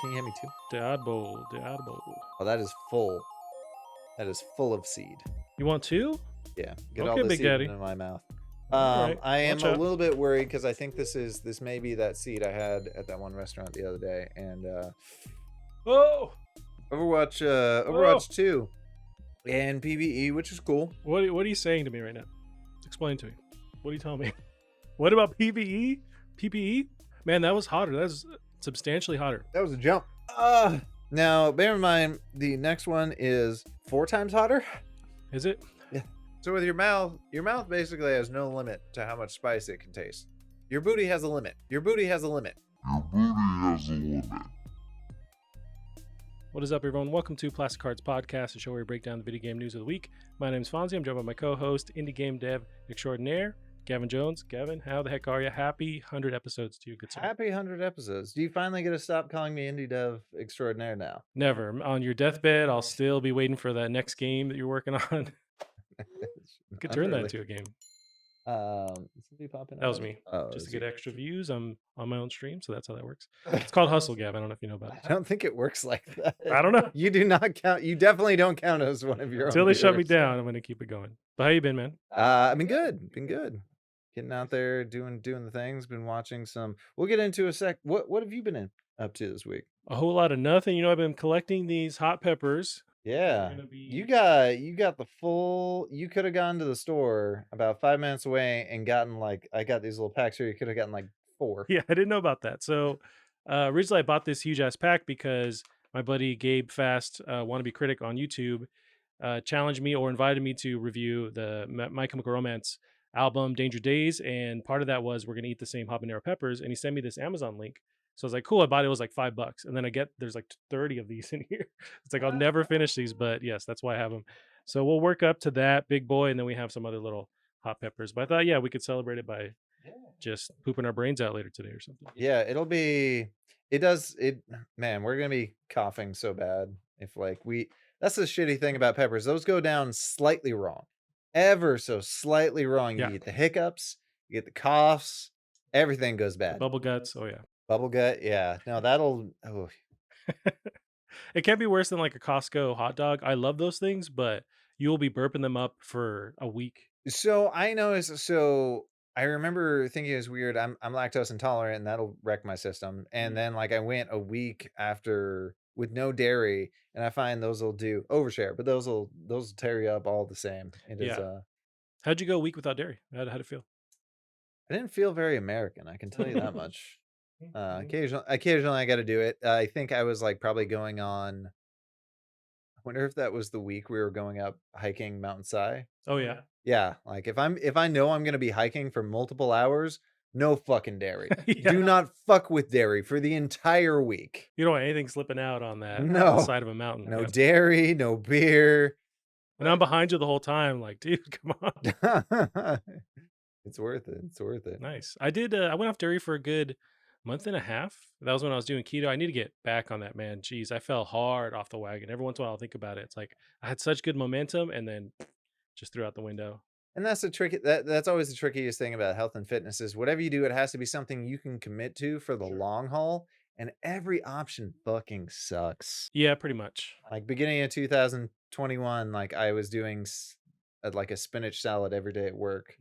Can you hand me two? The odd bowl. The odd bowl. Oh, that is full. That is full of seed. You want two? Yeah, get all Okay, the Big seed Daddy. into my mouth. All right. I am Watch a out. little bit worried because I think this may be that seed I had at that one restaurant the other day, and Oh, Overwatch 2 and PvE, which is cool. what are you saying to me right now? Explain to me. What are you telling me? What about PvE? PPE? Man, that was hotter. That was substantially hotter. That was a jump. Now bear in mind the next one is 4 times hotter. Is it? Yeah. So with your mouth basically has no limit to how much spice it can taste. Your booty has a limit. Your booty has a limit. What is up, everyone? Welcome to Plastic Cards Podcast, a show where we break down the video game news of the week. My name is Fonzie. I'm joined by my co-host, indie game dev extraordinaire, Gavin Jones. Gavin, how the heck are you? Happy 100 episodes to you, good sir. Happy 100 episodes. Do you finally get to stop calling me indie dev extraordinaire now? Never. On your deathbed, I'll still be waiting for that next game that you're working on. Could turn that into a game. Somebody popping That was up? me. Oh, Just to is get it? extra views. I'm on my own stream, so that's how that works. It's called Hustle, Gavin. I don't know if you know about it. I don't think it works like that. I don't know. You do not count. You definitely don't count as one of your Until own they shut me viewers. down, I'm going to keep it going. But how you been, man? I've been good. Been good. Getting out there, doing the things. Been watching some. We'll get into a sec. What have you been up to this week? A whole lot of nothing. You know, I've been collecting these hot peppers. Yeah, gonna be- you got the full. You could have gone to the store about 5 minutes away and gotten I got these little packs here. You could have gotten 4. Yeah, I didn't know about that. So originally I bought this huge ass pack because my buddy Gabe Fast, Wannabe Critic on YouTube, challenged me or invited me to review the My Chemical Romance album Danger Days, and part of that was we're gonna eat the same habanero peppers, and he sent me this Amazon link. So I was like, cool. I bought it. It was like $5, and then there's like 30 of these in here. It's like I'll never finish these, but yes, that's why I have them. So we'll work up to that big boy, and then we have some other little hot peppers. But I thought, yeah, we could celebrate it by just pooping our brains out later today or something. Yeah, it'll be. It does. It man, we're gonna be coughing so bad if we. That's the shitty thing about peppers. Those go down slightly wrong, ever so slightly wrong. You Yeah. get the hiccups, you get the coughs, everything goes bad. Bubble guts. Oh yeah. Bubble gut, yeah. No, that'll. Oh, It can't be worse than like a Costco hot dog. I love those things, but you'll be burping them up for a week. so I noticed. So I remember thinking it was weird. I'm lactose intolerant, and that'll wreck my system. And then I went a week after with no dairy, and I find those will do overshare, but those will tear you up all the same. It is. Yeah. How'd you go a week without dairy? How'd it feel? I didn't feel very American. I can tell you that much. Occasionally I got to do it. I think I was probably going on. I wonder if that was the week we were going up hiking Mountain Si. Oh yeah. Yeah, if I know I'm gonna be hiking for multiple hours, no fucking dairy. Yeah. Do not fuck with dairy for the entire week. You don't want anything slipping out on that No. side of a mountain. No Yeah. dairy, no beer. And I'm behind you the whole time. Like, dude, come on. It's worth it. It's worth it. Nice. I did. I went off dairy for a good month and a half. That was when I was doing keto. I need to get back on that, man. Jeez, I fell hard off the wagon. Every once in a while, I'll think about it. It's like I had such good momentum, and then just threw out the window. And that's the tricky that's always the trickiest thing about health and fitness is whatever you do, it has to be something you can commit to for the long haul. And every option fucking sucks. Yeah, pretty much. Beginning of 2021, I was doing a spinach salad every day at work,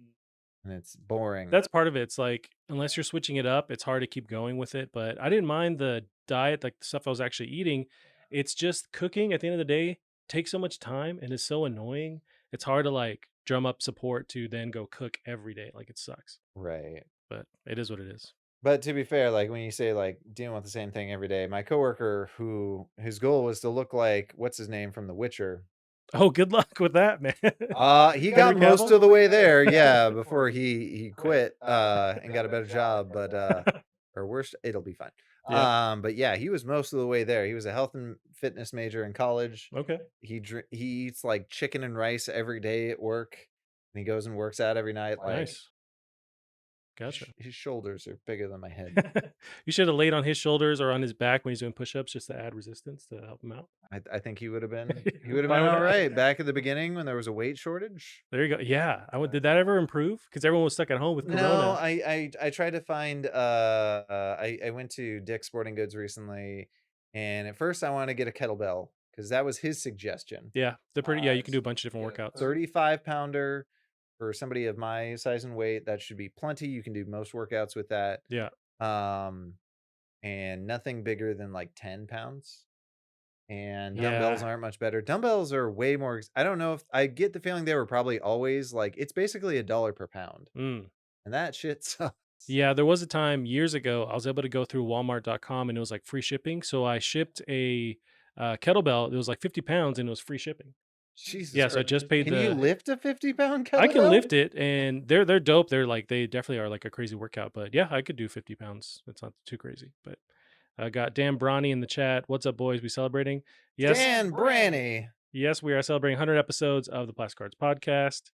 and it's boring. That's part of it. It's like unless you're switching it up, it's hard to keep going with it. But I didn't mind the diet, like the stuff I was actually eating. It's just cooking at the end of the day takes so much time and is so annoying. It's hard to drum up support to then go cook every day. Like it sucks. Right. But it is what it is. But to be fair, when you say dealing with the same thing every day, my coworker who his goal was to look like what's his name from The Witcher. Oh, good luck with that, man. He got Henry most Cavill? of the way there, yeah, before he quit and got a better job, but or worse, it'll be fine. Yeah. But yeah, he was most of the way there. He was a health and fitness major in college. Okay. He eats chicken and rice every day at work, and he goes and works out every night. Nice. Gotcha. His shoulders are bigger than my head. You should have laid on his shoulders or on his back when he's doing push-ups just to add resistance to help him out. I think he would have been Fine with all that. right back at the beginning when there was a weight shortage. There you go. Yeah. Did that ever improve? Because everyone was stuck at home with Corona. No, I tried to find I went to Dick's Sporting Goods recently, And at first, I wanted to get a kettlebell because that was his suggestion. Yeah, they're pretty. Yeah, you can do a bunch of different workouts. 35 pounder for somebody of my size and weight. That should be plenty. You can do most workouts with that. Yeah, Um, and nothing bigger than like 10 pounds. And dumbbells yeah. aren't much better. Dumbbells are way more. I don't know if I get the feeling they were probably always like it's basically $1 per pound, Mm. and that shit sucks. Yeah, there was a time years ago I was able to go through Walmart.com and it was like free shipping. So I shipped a kettlebell. It was like 50 pounds and it was free shipping. Jesus Yeah, so I Christ. just paid Can you the. lift a 50-pound I can kettlebell? lift it, and they're dope. They're like they definitely are like a crazy workout. But yeah, I could do 50 pounds. It's not too crazy. But I got Dan Bronny in the chat. What's up, boys? We celebrating? Yes, Dan Branny. yes, we are celebrating 100 episodes of the Plastic Cards podcast.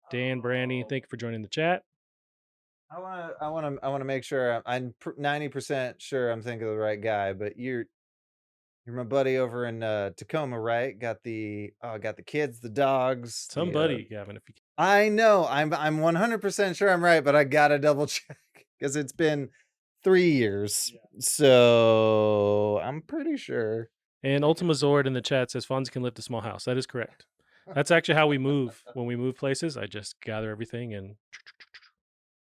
Dan Branny, thank you for joining the chat. I wanna make sure I'm 90% sure I'm thinking of the right guy, but you're my buddy over in Tacoma, right? Got the kids, the dogs, Somebody, Gavin, if you can. I know. I'm 100% sure I'm right, but I gotta double check because it's been 3 years. Yeah. So I'm pretty sure. And Ultima Zord in the chat says Fonz can lift a small house. That is correct. That's actually how we move when we move places. I just gather everything and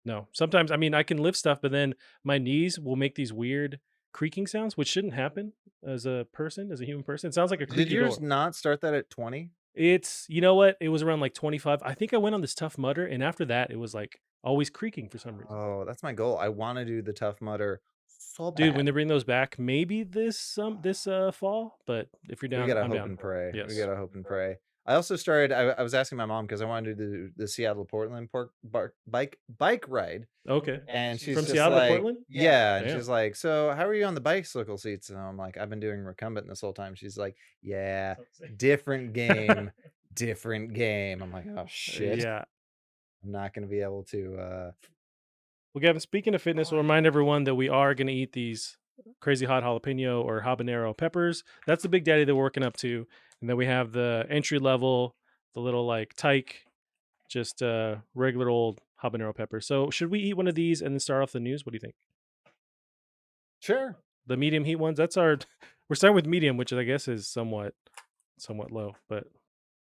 no. Sometimes I mean I can lift stuff, but then my knees will make these weird creaking sounds, which shouldn't happen as a person, as a human person. It sounds like a Did creaky yours door. not start that at 20? It's you know what? It was around like 25. I think I went on this tough mudder, and after that, it was like always creaking for some reason. Oh, that's my goal. I want to do the Tough Mudder so Dude, when bad. they bring those back, maybe this fall. But if you're We down, gotta I'm hope down. and pray. We Yes. gotta hope and pray. I also started. I was asking my mom because I wanted to do the Seattle Portland bike ride. Okay. And she's From just Seattle to like, Portland? "Yeah," and Damn. she's like, "So, how are you on the bicycle seats?" And I'm like, "I've been doing recumbent this whole time." She's like, "Yeah, different game, different game." I'm like, "Oh, shit. Yeah. I'm not gonna be able to, Well, Gavin, speaking of fitness, we'll remind everyone that we are going to eat these crazy hot jalapeno or habanero peppers. That's the big daddy that we're working up to. And then we have the entry level, the little like tyke, just regular old habanero pepper. So should we eat one of these and then start off the news? What do you think? Sure." The medium heat ones. That's our. We're starting with medium, which I guess is somewhat low. But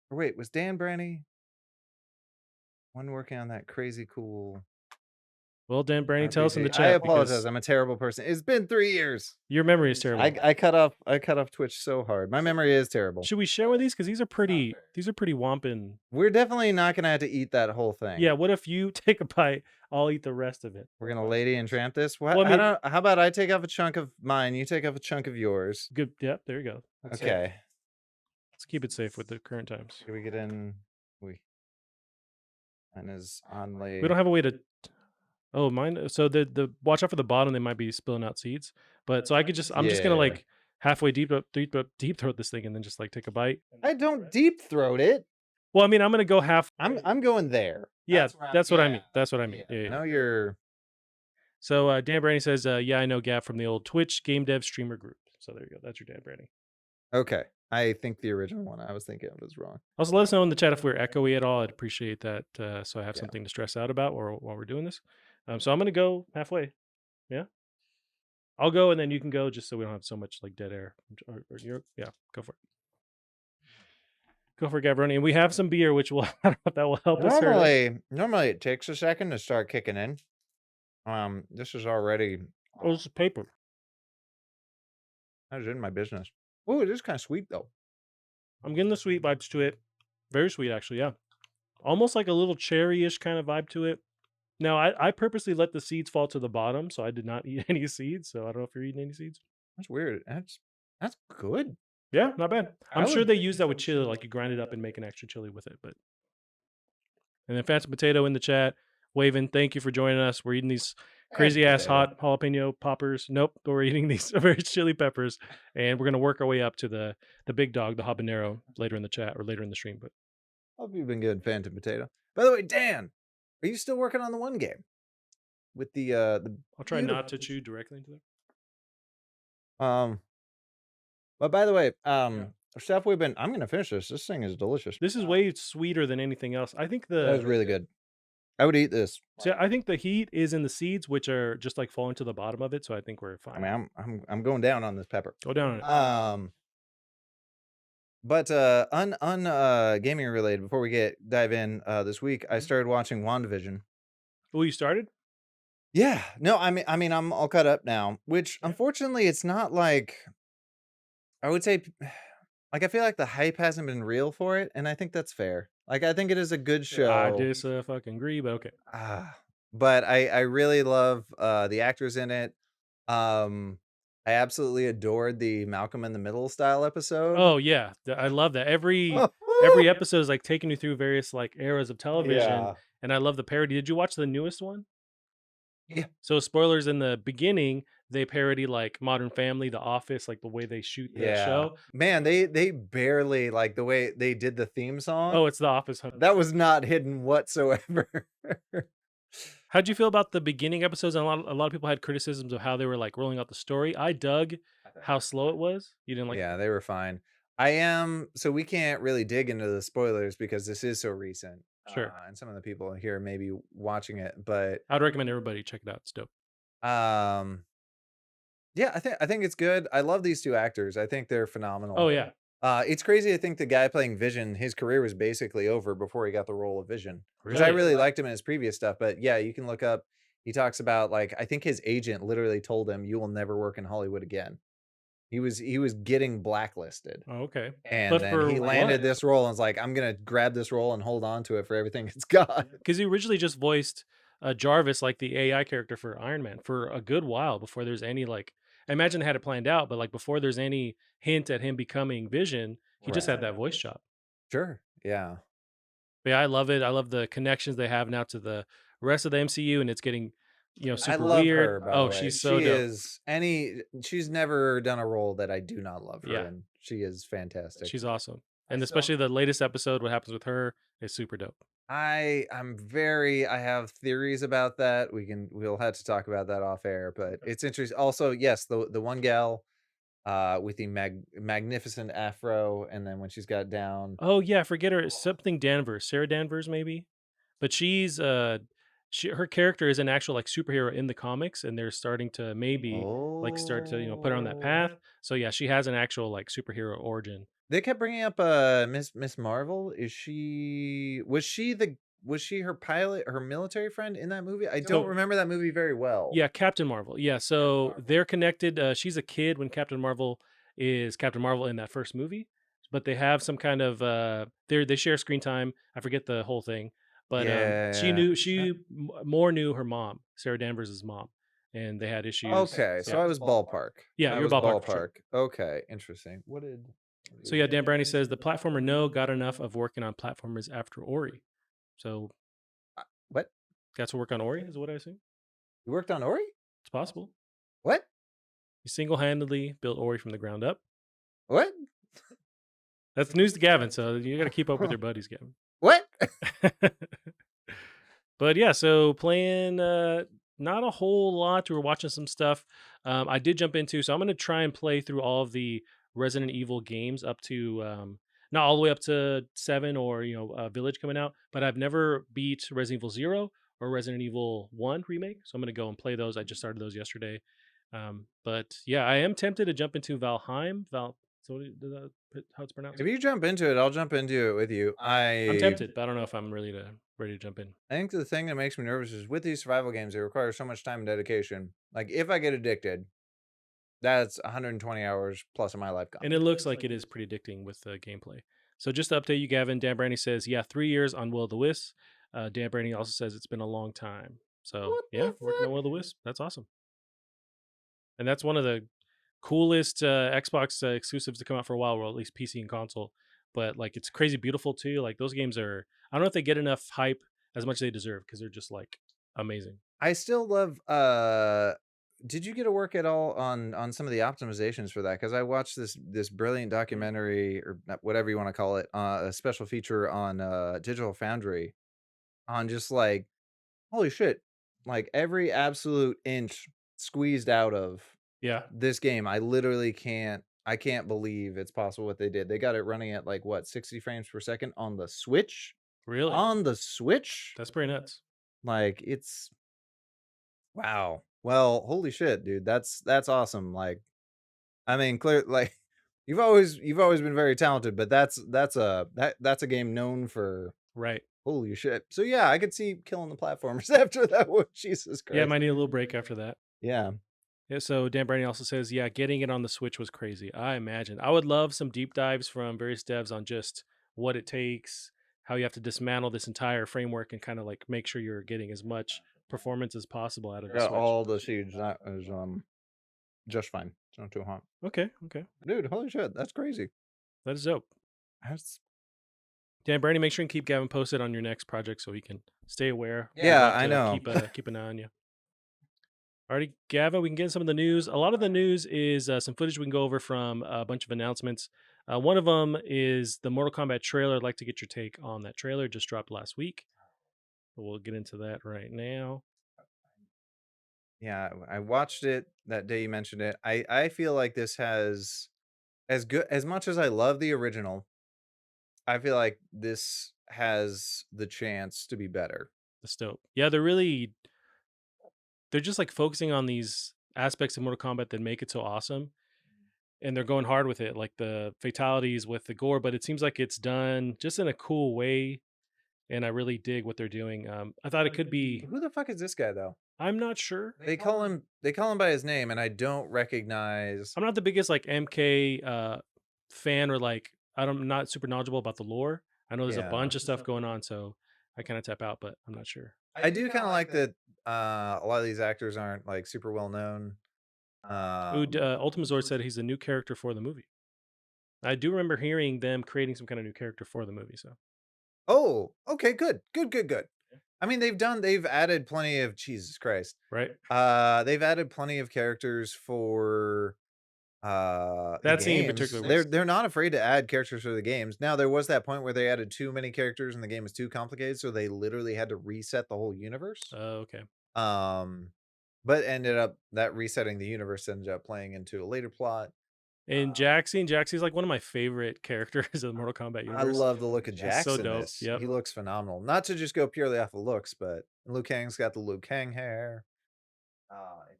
Or wait, was Dan Branny one working on that crazy cool well, Dan Brandy, tell us in the RPG? I chat apologize, because I'm a terrible person. It's been 3 years. your memory is terrible. I cut off Twitch so hard. My memory is terrible. Should we share with these? Because these are pretty. These are pretty womping. We're definitely not gonna have to eat that whole thing. Yeah. What if you take a bite? I'll eat the rest of it. We're gonna lady and tramp this. What? Well, I mean, How about I take off a chunk of mine, you take off a chunk of yours. good. Yep. There you go. That's safe. Okay. Let's keep it safe with the current times. Can we get in? We mine is on We don't have a way to. Oh, mine. So the watch out for the bottom. They might be spilling out seeds. But so I could just. I'm just gonna Yeah. like halfway deep throat this thing and then just like take a bite. I don't deep throat it. Well, I mean, I'm gonna go half. I'm going there. Yeah, that's what I mean. That's what I mean. Yeah. I Yeah. know you're So Dan Brandy says, "Yeah, I know Gav from the old Twitch game dev streamer group." So there you go. That's your Dan Brandy. okay. I think the original one I was thinking of was wrong. Also, let us know in the chat if we're echoey at all. I'd appreciate that, so I have Yeah. something to stress out about or while we're doing this. So I'm gonna go halfway. Yeah, I'll go and then you can go, just so we don't have so much like dead air. Or you're, yeah, go for it. Go for it, Gavroni. And we have some beer, which will I don't know if that will help us. Normally it takes a second to start kicking in. This is already Oh, this is paper. that is in my business. Oh, it is kind of sweet though. I'm getting the sweet vibes to it. Very sweet, actually. Yeah, almost like a little cherry-ish kind of vibe to it. Now, I purposely let the seeds fall to the bottom, so I did not eat any seeds. So I don't know if you're eating any seeds. That's weird. That's good. Yeah, not bad. I'm I sure would they use that with chili, like you grind it up and make an extra chili with it. But and then Phantom Potato in the chat, waving. Thank you for joining us. We're eating these crazy ass hot jalapeno poppers. Nope, we're eating these very chili peppers, and we're gonna work our way up to the big dog, the habanero, later in the chat or later in the stream. But Hope you've been good, Phantom Potato. By the way, Dan, are you still working on the one game with the I'll try not to chew directly into that. But by the way, stuff we've been. I'm gonna finish this. This thing is delicious. This is way sweeter than anything else. I think That was really good. I would eat this. So I think the heat is in the seeds, which are just like falling to the bottom of it. So I think we're I fine. mean, I'm going down on this pepper. Go down on it. Um, but gaming related. Before we get dive in, this week I Mhm. started watching WandaVision. Oh, you started? Yeah, no, I mean, I'm all caught up now. Which Yeah. unfortunately, it's not like I would say. Like I feel like the hype hasn't been real for it, and I think that's fair. Like I think it is a good I show. dis fucking agree, but okay. Ah, but I really love, the actors in it. Um, I absolutely adored the Malcolm in the Middle style episode. Oh yeah, I love that. Every episode is like taking you through various like eras of television, Yeah. and I love the parody. Did you watch the newest one? Yeah. So spoilers in the beginning, they parody like Modern Family, The Office, like the way they shoot the Yeah. show. Man, they barely like, the way they did the theme Oh, song, it's The Office. Huh? that was not hidden whatsoever. How'd you feel about the beginning episodes? And a lot of people had criticisms of how they were like rolling out the story. I dug how slow it was. You didn't like Yeah, they were fine. I am so we can't really dig into the spoilers because this is so recent, sure. and some of the people here may be watching it, but, I'd recommend everybody check it out. It's dope. um, yeah, I think it's good. I love these 2 actors. I think they're Oh phenomenal. yeah, It's crazy to think the guy playing Vision, his career was basically over before he got the role of Vision, because I really? really liked him in his previous stuff, but yeah, you can look up he talks about, like, I think his agent literally told him, "You will never work in Hollywood again." He was getting blacklisted. Oh, okay. And But then for he landed what? this role and was like, "I'm gonna grab this role and hold on to it for everything it's got." Because he originally just voiced Jarvis, like the AI character for Iron Man, for a good while before there's any like. I imagine they had it planned out, but like before there's any hint at him becoming Vision, he just had Right. that voice job. Sure. Yeah. But yeah, I love it. I love the connections they have now to the rest of the MCU, and it's getting, I super love weird. her, by the Oh, way. she's so dope. She's never done a role that I do not love her Yeah, in. She is fantastic. she's awesome, and especially the latest episode, what happens with her is super dope. I have theories about that. We'll have to talk about that off air, but it's interesting. Also, yes, the one gal, with the magnificent afro, and then when she's got down. Oh yeah, I forget her something Danvers, Sarah Danvers maybe, but her character is an actual like superhero in the comics, and they're starting to maybe like start to put her on that path. Oh. So yeah, she has an actual like superhero origin. They kept bringing up, Miss Marvel. Was she her pilot, her military friend in that movie? I don't So remember that movie very well. yeah, Captain Marvel. Yeah, so they're connected. She's a kid when Captain Marvel is Captain Marvel in that first movie, but they have some kind of they share screen time. I forget the whole thing, but Yeah. more knew her mom, Sarah Danvers' mom, and they had issues. Okay, so Yeah, I was ballpark. yeah, I you're was ballpark for sure. ballpark. Okay, interesting. What So did yeah, Dan Brownie says the platformer no got enough of working on platformers after Ori. So what? got to work on Ori is what I assume. You worked on Ori? It's possible. What? He single-handedly built Ori from the ground up. What? That's news to Gavin, so you got to keep up with Huh. your buddies, Gavin. What? But yeah, so playing not a whole lot. We were watching some stuff. I did jump into, so I'm gonna try and play through all of the Resident Evil games up to not all the way up to 7 or Village coming out, but I've never beat Resident Evil 0 or Resident Evil 1 remake. So I'm gonna go and play those. I just started those yesterday. But yeah, I am tempted to jump into Valheim. So how it's pronounced? If you jump into it, I'll jump into it with you. I'm tempted, but I don't know if I'm ready to jump in. I think the thing that makes me nervous is with these survival games, they require so much time and dedication. Like if I get addicted, that's 120 hours plus of my life gone. And it looks like it is pretty addicting with the gameplay. So just to update you, Gavin, Dan Brandy says, yeah, 3 years on Will o' the Wisp. Dan Brandy also says it's been a long time. So What yeah, the working fuck? on Will o' the Wisp. That's awesome. And that's one of the coolest Xbox exclusives to come out for a while, or at least PC and console. But like it's crazy beautiful too. Like those games are, I don't know if they get enough hype as much as they deserve because they're just like amazing. I still love did you get to work at all on some of the optimizations for that? Because I watched this brilliant documentary or whatever you want to call it, a special feature on Digital Foundry on just like holy shit, like every absolute inch squeezed out of Yeah, this game. I can't believe it's possible what they did. They got it running at like what 60 frames per second on the Switch? really. On the Switch? That's pretty nuts. Like, it's wow. Well, holy shit, dude. That's awesome. Like, I mean, clear like you've always been very talented, but that's a game known for Right. holy shit. So yeah, I could see killing the platformers after that one. Jesus Yeah, Christ. might need a little break after that. Yeah. Yeah, so Dan Brady also says, yeah, getting it on the Switch was crazy. I imagine. I would love some deep dives from various devs on just what it takes, how you have to dismantle this entire framework and kind of like make sure you're getting as much performance as possible out of I the got Switch. all the siege. That is just fine. It's not too hot. Okay, okay. Dude, holy shit, that's crazy. That is dope. That's Dan Brady, make sure and keep Gavin posted on your next project so he can stay aware. We'd yeah, love I to know. keep an eye on you. Alrighty, Gavin, we can get some of the news. A lot of the news is some footage we can go over from a bunch of announcements. One of them is the Mortal Kombat trailer. I'd like to get your take on that trailer. Just dropped last week. We'll get into that right now. Yeah, I watched it that day you mentioned it. I feel like this has as good as much as I love the original, I feel like this has the chance to be better. The dope. Yeah, they're just like focusing on these aspects of Mortal Kombat that make it so awesome. And they're going hard with it, like the fatalities with the gore, but it seems like it's done just in a cool way. And I really dig what they're doing. I thought it could be. Who the fuck is this guy though? I'm not sure. They call him by his name and I don't recognize. I'm not the biggest like MK fan or like I'm not super knowledgeable about the lore. I know there's a Yeah. bunch of stuff going on, so I kind of tap out, but I'm not sure. I do kind of like that a lot of these actors aren't like super well known. Ooh, Um Ultima Zord said he's a new character for the movie. I do remember hearing them creating some kind of new character for the movie. So Oh, okay, good. Good, good, good. I mean, they've added plenty of Jesus Christ. right, They've added plenty of characters for the that scene in games. particular They're was they're not afraid to add characters for the games. Now there was that point where they added too many characters and the game was too complicated, so they literally had to reset the whole universe. okay. Um but ended up that resetting the universe ended up playing into a later plot. And Jaxie's like one of my favorite characters of the Mortal Kombat I universe. love the look of She's so Jax in dope. this. Yep. He looks phenomenal. Not to just go purely off of looks, but Liu Kang's got the Liu Kang hair.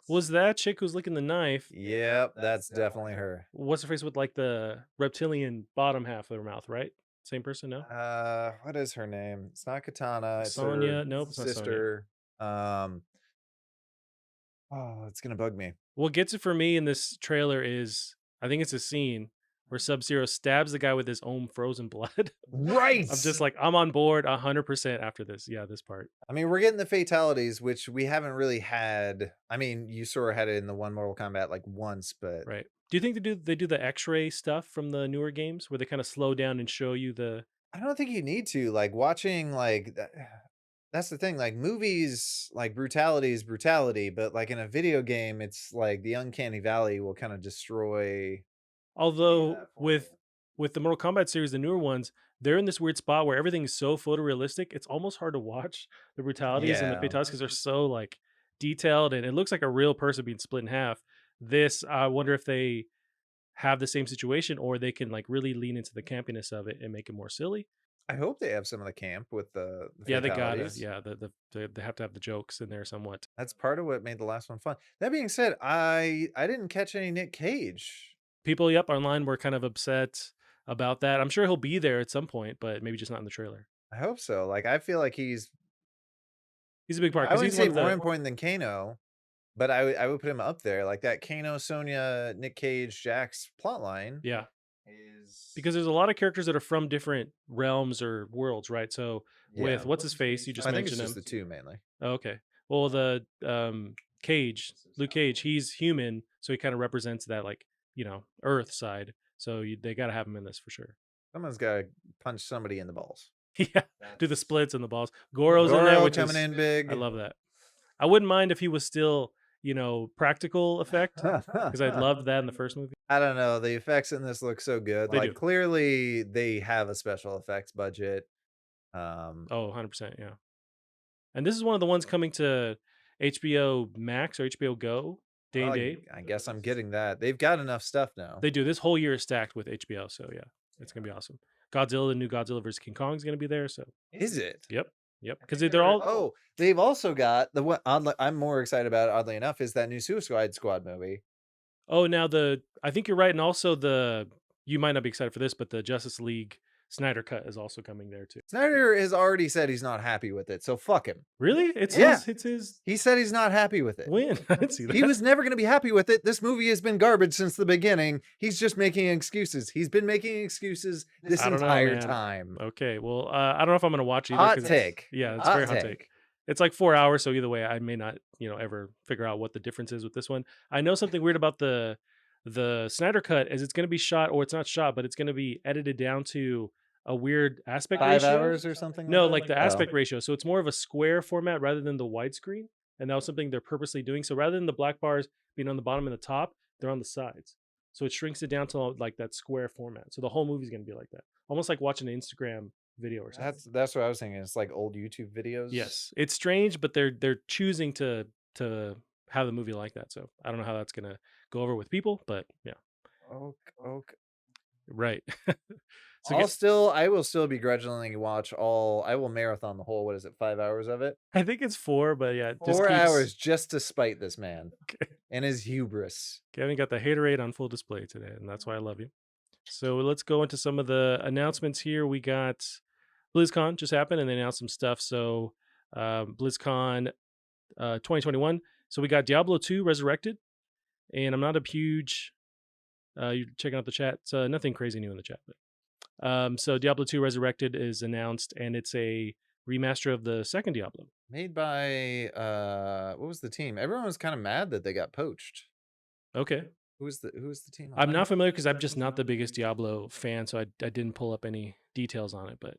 Was that chick who's licking the knife? Yep, that's definitely her. What's her face with like the reptilian bottom half of her mouth? Right, same person? No, What is her name? It's not Katana, it's her Sonya. Nope, it's not Sonya. sister. Um, oh, it's gonna bug me. What gets it for me in this trailer is I think it's a scene where Sub Zero stabs the guy with his own frozen blood. Right! I'm just like, I'm on board 100% after this. Yeah, this part. I mean, we're getting the fatalities, which we haven't really had. I mean, you sort of had it in the one Mortal Kombat like once, but Right. Do you think they do the X-ray stuff from the newer games where they kind of slow down and show you the I don't think you need to. Like watching like that's the thing. Like movies, like brutality is brutality, but like in a video game, it's like the uncanny valley will kind of destroy Although that for you. with the Mortal Kombat series, the newer ones, they're in this weird spot where everything is so photorealistic. It's almost hard to watch the brutalities and the Yeah. fatalities because they're so like detailed and it looks like a real person being split in half. This, I wonder if they have the same situation or they can like really lean into the campiness of it and make it more silly. I hope they have some of the camp with the Yeah, they gotta. fatalities. Yeah, they have to have the jokes in there somewhat. That's part of what made the last one fun. That being said, I didn't catch any Nick Cage. People, yep, online were kind of upset about that. I'm sure he'll be there at some point, but maybe just not in the trailer. I hope so. Like I feel like He's a big part I because wouldn't he's one say of more the important than Kano, but I would put him up there. Like that Kano, Sonya, Nick Cage, Jax plotline yeah. is Because there's a lot of characters that are from different realms or worlds, right? So yeah. with what's his face, you just I think it's mentioned just him. the two mainly. Oh, okay. Well, the Cage, Luke Cage, he's human, so he kind of represents that like Earth side. So they got to have him in this for sure. Someone's got to punch somebody in the balls. Yeah, do the splits and the balls. Goro's in that, Goro which coming is in big. I love that. I wouldn't mind if he was still practical effect because I loved that in the first movie. I don't know. The effects in this look so good. They Like do. clearly they have a special effects budget. Um, Oh, 100%. Yeah. And this is one of the ones coming to HBO Max or HBO Go day and I, date. I guess I'm getting that. They've got enough stuff now. They do. This whole year is stacked with HBO. So, yeah, it's going to be awesome. Godzilla, the new Godzilla versus King Kong is going to be there. So, Is it? yep. Yep, I because think I they're heard. all. Oh, they've also got the one. Oddly, I'm more excited about. Oddly enough, is that new Suicide Squad movie. Oh, now I think you're right, and also you might not be excited for this, but the Justice League Snyder cut is also coming there too. Snyder has already said he's not happy with it, so fuck him. Really? It's Yeah, his he said he's not happy with it. win. I didn't see He that. was never going to be happy with it. This movie has been garbage since the beginning. He's just making excuses. He's been making excuses this I don't know, entire man. time. Okay, well, I don't know if I'm gonna watch either Hot because take. yeah, it's a Hot very hot take. take. It's like 4 hours, so either way, I may not, ever figure out what the difference is with this one. I know something weird about the Snyder cut is it's gonna be shot, or it's not shot, but it's gonna be edited down to a weird aspect 5 ratio. hours or something like No, that? like the Oh. aspect ratio, so it's more of a square format rather than the widescreen, and that was something they're purposely doing. So rather than the black bars being on the bottom and the top, they're on the sides. So it shrinks it down to like that square format. So the whole movie's gonna be like that, almost like watching an Instagram video or something. That's what I was thinking. It's like old YouTube videos. Yes, it's strange, but they're choosing to have the movie like that. So I don't know how that's gonna go over with people, but yeah, Okay. right. So I will still begrudgingly watch all. I will marathon the whole. What is it? 5 hours of it. I think it's 4, but yeah, it just 4 hours keeps. just to spite this man and his hubris. Kevin got the haterade on full display today, and that's why I love you. So let's go into some of the announcements here. We got BlizzCon just happened, and they announced some stuff. So BlizzCon 2021. So we got Diablo 2 Resurrected, and I'm not a huge. You're checking out the chat. So nothing crazy new in the chat, but so Diablo 2 Resurrected is announced, and it's a remaster of the second Diablo. Made by what was the team? Everyone was kind of mad that they got poached. Okay, Who was the team on I'm not that? familiar because I'm just not the biggest Diablo fan, so I didn't pull up any details on it. But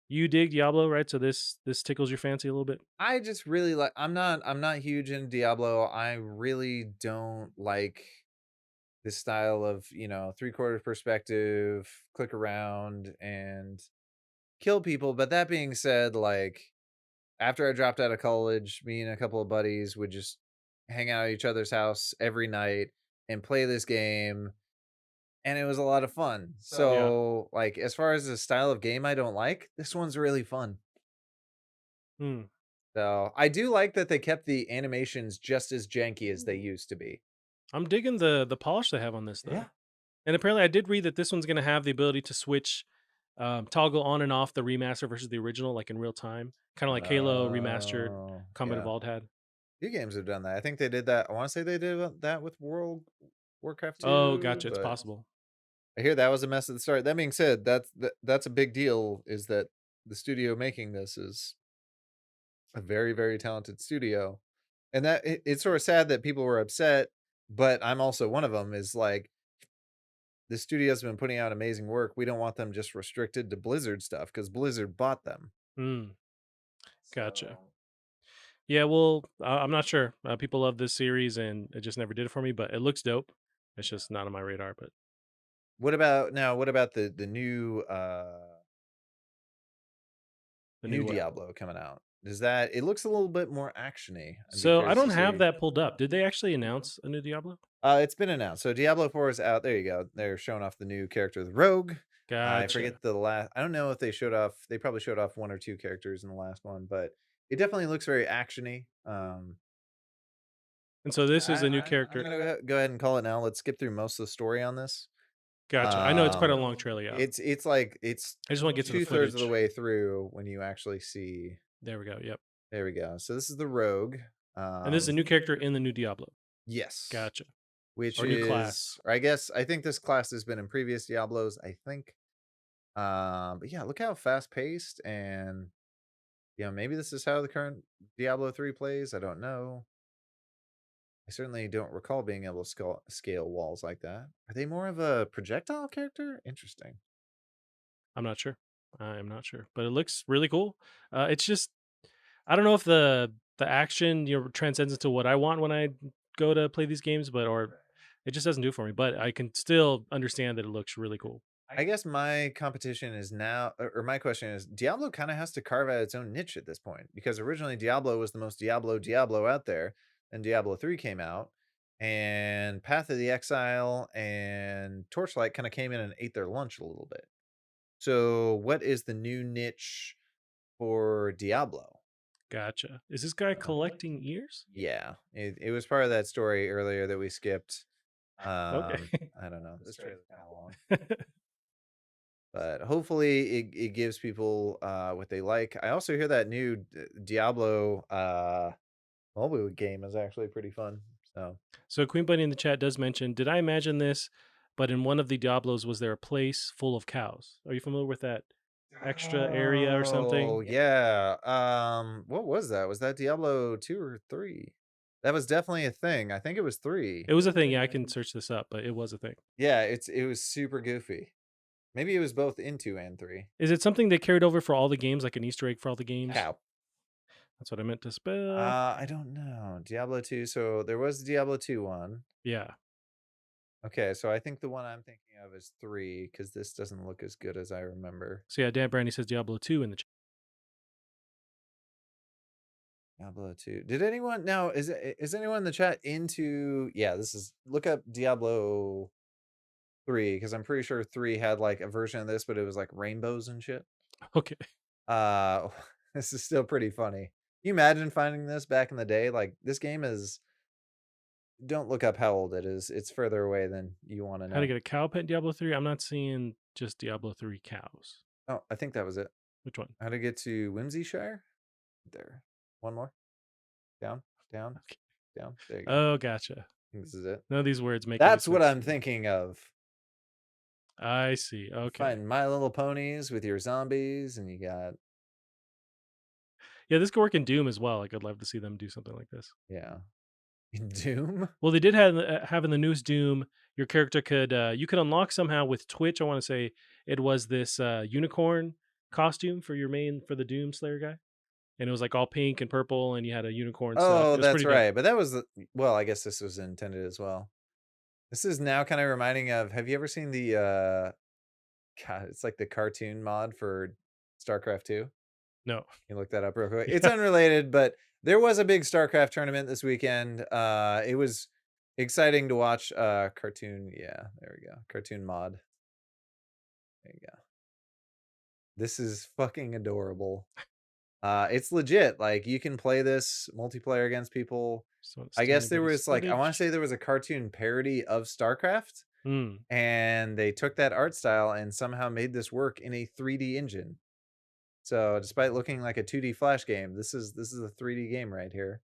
you dig Diablo, right? So this tickles your fancy a little bit. I just really like. I'm not huge in Diablo. I really don't like this style of 3/4 perspective, click around and kill people. But that being said, like after I dropped out of college, me and a couple of buddies would just hang out at each other's house every night and play this game, and it was a lot of fun. Yeah. So, like, as far as the style of game I don't like, this one's really fun. Hmm. So, I do like that they kept the animations just as janky as they used to be. I'm digging the polish they have on this though. Yeah. And apparently, I did read that this one's going to have the ability to switch, toggle on and off the remaster versus the original, like in real time, kind of like Halo remastered, Combat Yeah. Evolved had. Few games have done that. I think they did that. I want to say they did that with World Warcraft Oh, 2, gotcha. It's but possible. I hear that was a mess at the start. That being said, that's a big deal. Is that the studio making this is a very very talented studio, and it's sort of sad that people were upset. But I'm also one of them. Is like the studio's been putting out amazing work. We don't want them just restricted to Blizzard stuff because Blizzard bought them. Hmm. Gotcha. So Yeah. Well, I'm not sure. People love this series, and it just never did it for me. But it looks dope. It's just not on my radar. But what about now? What about the the new new what? Diablo coming out? Does that it looks a little bit more actiony? I'd be So I curious don't to have see. that pulled up. Did they actually announce a new Diablo? It's been announced. So Diablo 4 is out. There you go. They're showing off the new character, the Rogue. I Gotcha. forget the last. I don't know if they showed off. They probably showed off one or two characters in the last one, but it definitely looks very actiony. And so this is a new I'm character. gonna go ahead and call it now. Let's skip through most of the story on this. Gotcha. I know it's quite a long trailer. Yeah. It's like it's I just want to get to the 2/3 of the footage. way through when you actually see. There we go. Yep. There we go. So this is the Rogue. And this is a new character in the new Diablo. Yes, Gotcha. which Or new is, class. or I think this class has been in previous Diablos. I think. But yeah, look how fast paced and maybe this is how the current Diablo 3 plays. I don't know. I certainly don't recall being able to scale walls like that. Are they more of a projectile character? Interesting. I'm not sure. I'm not sure, but it looks really cool. It's just I don't know if the action transcends into what I want when I go to play these games, but or it just doesn't do it for me. But I can still understand that it looks really cool. I guess my competition is now, or my question is, Diablo kind of has to carve out its own niche at this point because originally Diablo was the most Diablo out there, and Diablo 3 came out, and Path of the Exile and Torchlight kind of came in and ate their lunch a little bit. So, what is the new niche for Diablo. Gotcha. Is this guy So, collecting ears? yeah, it was part of that story earlier that we skipped. Okay. I don't know. This trailer's kind of long, but hopefully it gives people what they like. I also hear that new Diablo mobile game is actually pretty fun. So So Queen Bunny in the chat does mention, did I imagine this? But in one of the Diablos, was there a place full of cows? Are you familiar with that extra area or oh something? yeah. What was that? Was that Diablo 2 or 3? That was definitely a thing. I think it was 3. It was a thing. Yeah, I can search this up, but it was a thing. Yeah, it was super goofy. Maybe it was both in 2 and 3. Is it something they carried over for all the games, like an Easter egg for all the games? How? That's what I meant to spell. I don't know. Diablo 2. So there was the Diablo 2 one. Yeah. Okay, so I think the one I'm thinking of is 3 because this doesn't look as good as I remember. So yeah, Dan Brandy says Diablo 2 in the chat. Diablo 2. Did anyone now is anyone in the chat into yeah, this is look up Diablo 3 because I'm pretty sure 3 had like a version of this, but it was like rainbows and shit. Okay. Uh this is still pretty funny. Can you imagine finding this back in the day? Like this game is don't look up how old it is. It's further away than you want to How to know. get a cow pet in Diablo 3? I'm not seeing just Diablo 3 cows. Oh, I think that was it. Which one? How to get to Whimsyshire? There. One more. Down, down, Okay. down. There you go. I Oh, gotcha. think this is it. None of these words make any That's what sense I'm to me. thinking of. I see. You Okay. find My Little Ponies with your zombies, and you got Yeah, this could work in Doom as well. Like, I'd love to see them do something like this. yeah. Doom? Well, they did have in the newest Doom, your character could you could unlock somehow with Twitch. I want to say it was this unicorn costume for your main for the Doom Slayer guy, and it was like all pink and purple, and you had a unicorn stuff. Oh, It was that's pretty dope. right. But that was the well, I guess this was intended as well. This is now kind of reminding of have you ever seen the God, it's like the cartoon mod for StarCraft 2? No, You look that up real quick. It's yeah, unrelated, but there was a big StarCraft tournament this weekend. It was exciting to watch cartoon. Yeah, there we go. Cartoon mod. There you go. This is fucking adorable. It's legit. Like you can play this multiplayer against people. so I guess tiny there bit of was like I want to footage. say there was a cartoon parody of StarCraft Hmm. and they took that art style and somehow made this work in a 3D engine. So despite looking like a 2D flash game, this is a 3D game right here.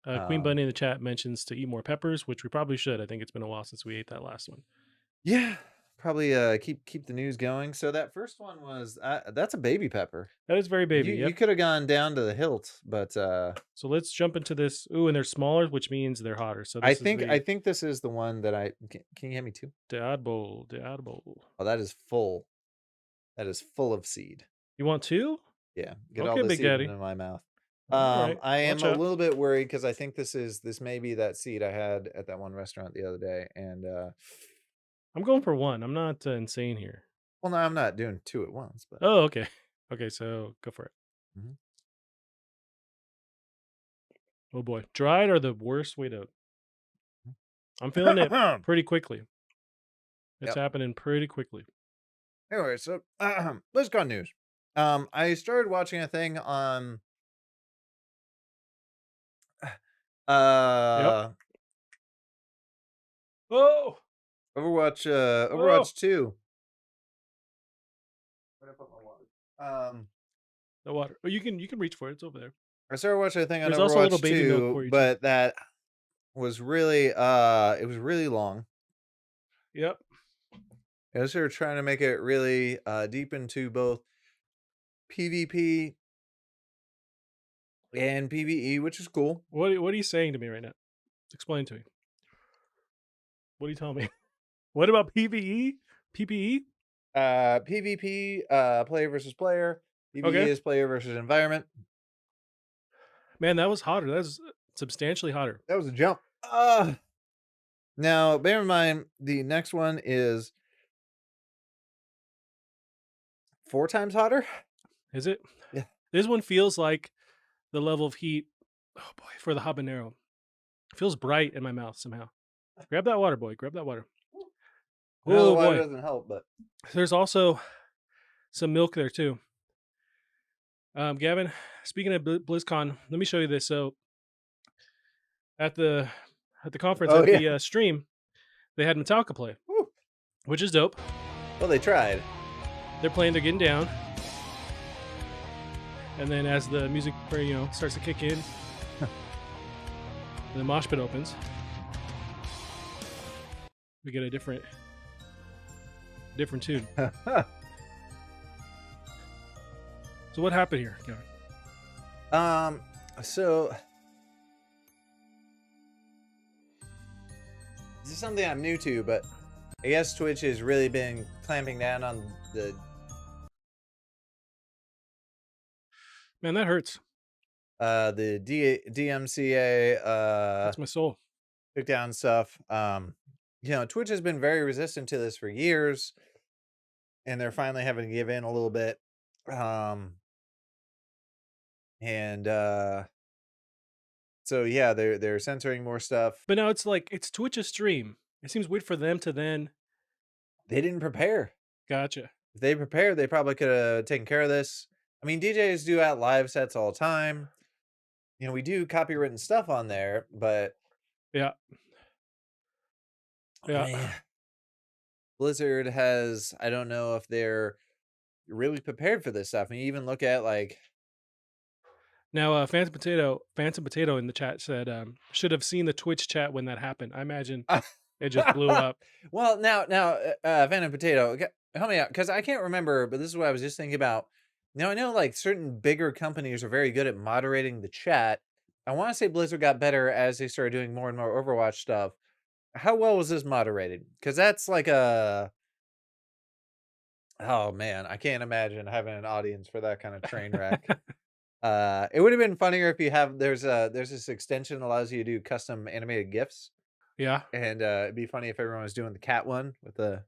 Queen Um Bunny in the chat mentions to eat more peppers, which we probably should. I think it's been a while since we ate that last one. yeah, probably keep the news going. So that first one was that's a baby pepper. That is very baby. You Yep. could have gone down to the hilt, but So let's jump into this. Ooh, and they're smaller, which means they're hotter. So I this is think I the think this is the one that can you hand me two? Diablo. Diablo. Oh, that is full. That is full of seed. You want two? Yeah, get all Okay, the Big seed Daddy. into my mouth. All right. I am Watch a out. little bit worried because I think this may be that seed I had at that one restaurant the other day, and I'm going for one. I'm not insane here. well, no, I'm not doing two at once, but Oh, okay. Okay, so go for it. mhm. Oh boy. Dried are the worst way to I'm feeling it pretty quickly. It's Yep. happening pretty quickly. Anyway, so let's go on news. I started watching a thing on Yep. uh Oh, Overwatch oh, 2. Where'd I put my water? the water. Oh, you can reach for it. It's over there. I started watching a thing on There's also a little Overwatch baby milk 2, for you too. but that was really it was really long. Yep. I was sort of trying to make it really deep into both PvP and PvE, which is cool. What are you saying to me right now? Explain to me. What are you telling me? What about PvE? PPE? PvP, player versus player. PvE Okay. is player versus environment. Man, that was hotter. That was substantially hotter. That was a jump. Now, bear in mind, the next one is 4 times hotter. Is it? Yeah. This one feels like the level of heat. Oh boy, for the habanero. It feels bright in my mouth somehow. Grab that water, boy. Grab that water. No, the Oh water boy. doesn't help, but There's also some milk there too. Gavin, speaking of BlizzCon, let me show you this. So at the conference Oh at yeah. the stream, they had Metallica play, Woo. which is dope. Well, they tried. They're playing, they're getting down, and then as the music starts to kick in, and the mosh pit opens, we get a different tune. So what happened here, Gavin? um. So this is something I'm new to, but I guess Twitch has really been clamping down on Man, that hurts. the DMCA That's my soul. took down stuff. Twitch has been very resistant to this for years, and they're finally having to give in a little bit. Um, and so yeah, they're censoring more stuff. But now it's like it's Twitch's stream. It seems weird for them to then. They didn't prepare. Gotcha. If they prepared, they probably could have taken care of this. I mean, DJs do out live sets all the time. We do copywritten stuff on there, but Yeah. Yeah. man, Blizzard has, I don't know if they're really prepared for this stuff. I mean, you even look at like Now, Phantom Potato in the chat said, should have seen the Twitch chat when that happened. I imagine it just blew up. well, now, Phantom Potato, help me out because I can't remember, but this is what I was just thinking about. Now I know like certain bigger companies are very good at moderating the chat. I want to say Blizzard got better as they started doing more and more Overwatch stuff. How well was this moderated? Because that's like a oh man, I can't imagine having an audience for that kind of train wreck. It would have been funnier if you have there's this extension that allows you to do custom animated GIFs. Yeah. And, it'd be funny if everyone was doing the cat one with the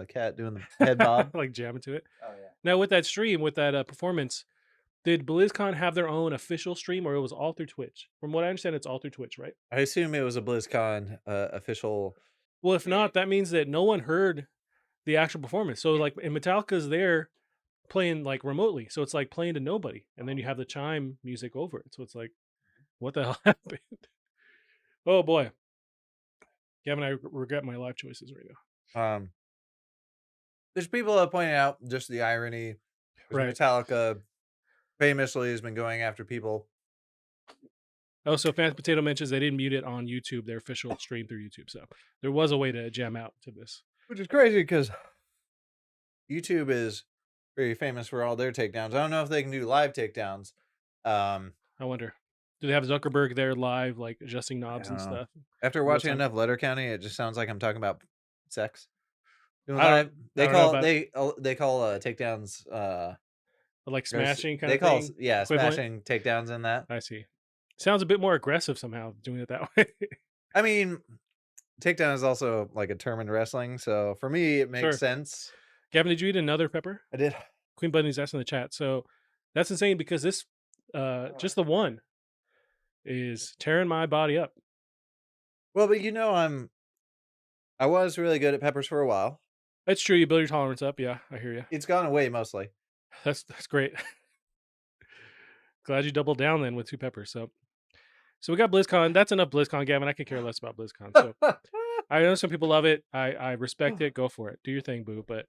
cat doing the head bob. Like jamming to it. Oh, yeah. Now, with that stream, with that performance, did BlizzCon have their own official stream or it was all through Twitch? From what I understand, it's all through Twitch, right? I assume it was a BlizzCon, official. Well, if not, that means that no one heard the actual performance. So, like, and Metallica's there playing like remotely. So it's like playing to nobody. And then you have the chime music over it. So it's like, what the hell happened? Oh boy. Gavin, I regret my life choices right now. Um, there's people that point out just the irony, 'cause Right. Metallica famously has been going after people. Oh, so Phantom Potato mentions they didn't mute it on YouTube, their official stream through YouTube. So there was a way to jam out to this. Which is crazy because YouTube is very famous for all their takedowns. I don't know if they can do live takedowns. I wonder, do they have Zuckerberg there live, like adjusting I knobs don't and know. stuff? After Real watching time? enough Letter County, it just sounds like I'm talking about sex. Doing I don't. live, I don't know about they call takedowns like there's smashing kind they of call thing. yeah Equivalent. smashing takedowns in that. I see. Sounds a bit more aggressive somehow doing it that way. I mean, takedown is also like a term in wrestling, so for me it makes Sure. sense. Gavin, did you eat another pepper? I did. Queen Bunny's asking in the chat. So that's insane because this, just the one, is tearing my body up. Well, but I was really good at peppers for a while. That's true. You build your tolerance up. Yeah, I hear you. It's gone away mostly. That's great. Glad you doubled down then with two peppers. So we got BlizzCon. That's enough BlizzCon, Gavin. I could care less about BlizzCon. So I know some people love it. I respect it. Go for it. Do your thing, boo. But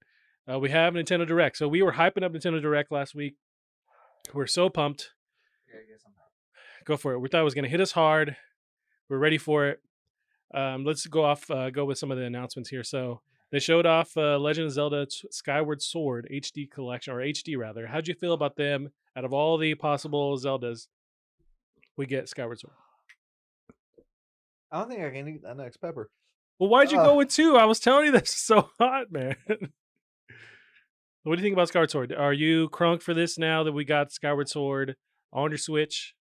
we have Nintendo Direct. So we were hyping up Nintendo Direct last week. We're so pumped. Go for it. We thought it was going to hit us hard. We're ready for it. Let's go with some of the announcements here. So they showed off Legend of Zelda Skyward Sword HD collection, or HD rather. How'd you feel about them? Out of all the possible Zeldas, we get Skyward Sword. I don't think I can eat that next pepper. Well, why'd you go with two? I was telling you this is so hot, man. What do you think about Skyward Sword? Are you crunk for this now that we got Skyward Sword on your Switch?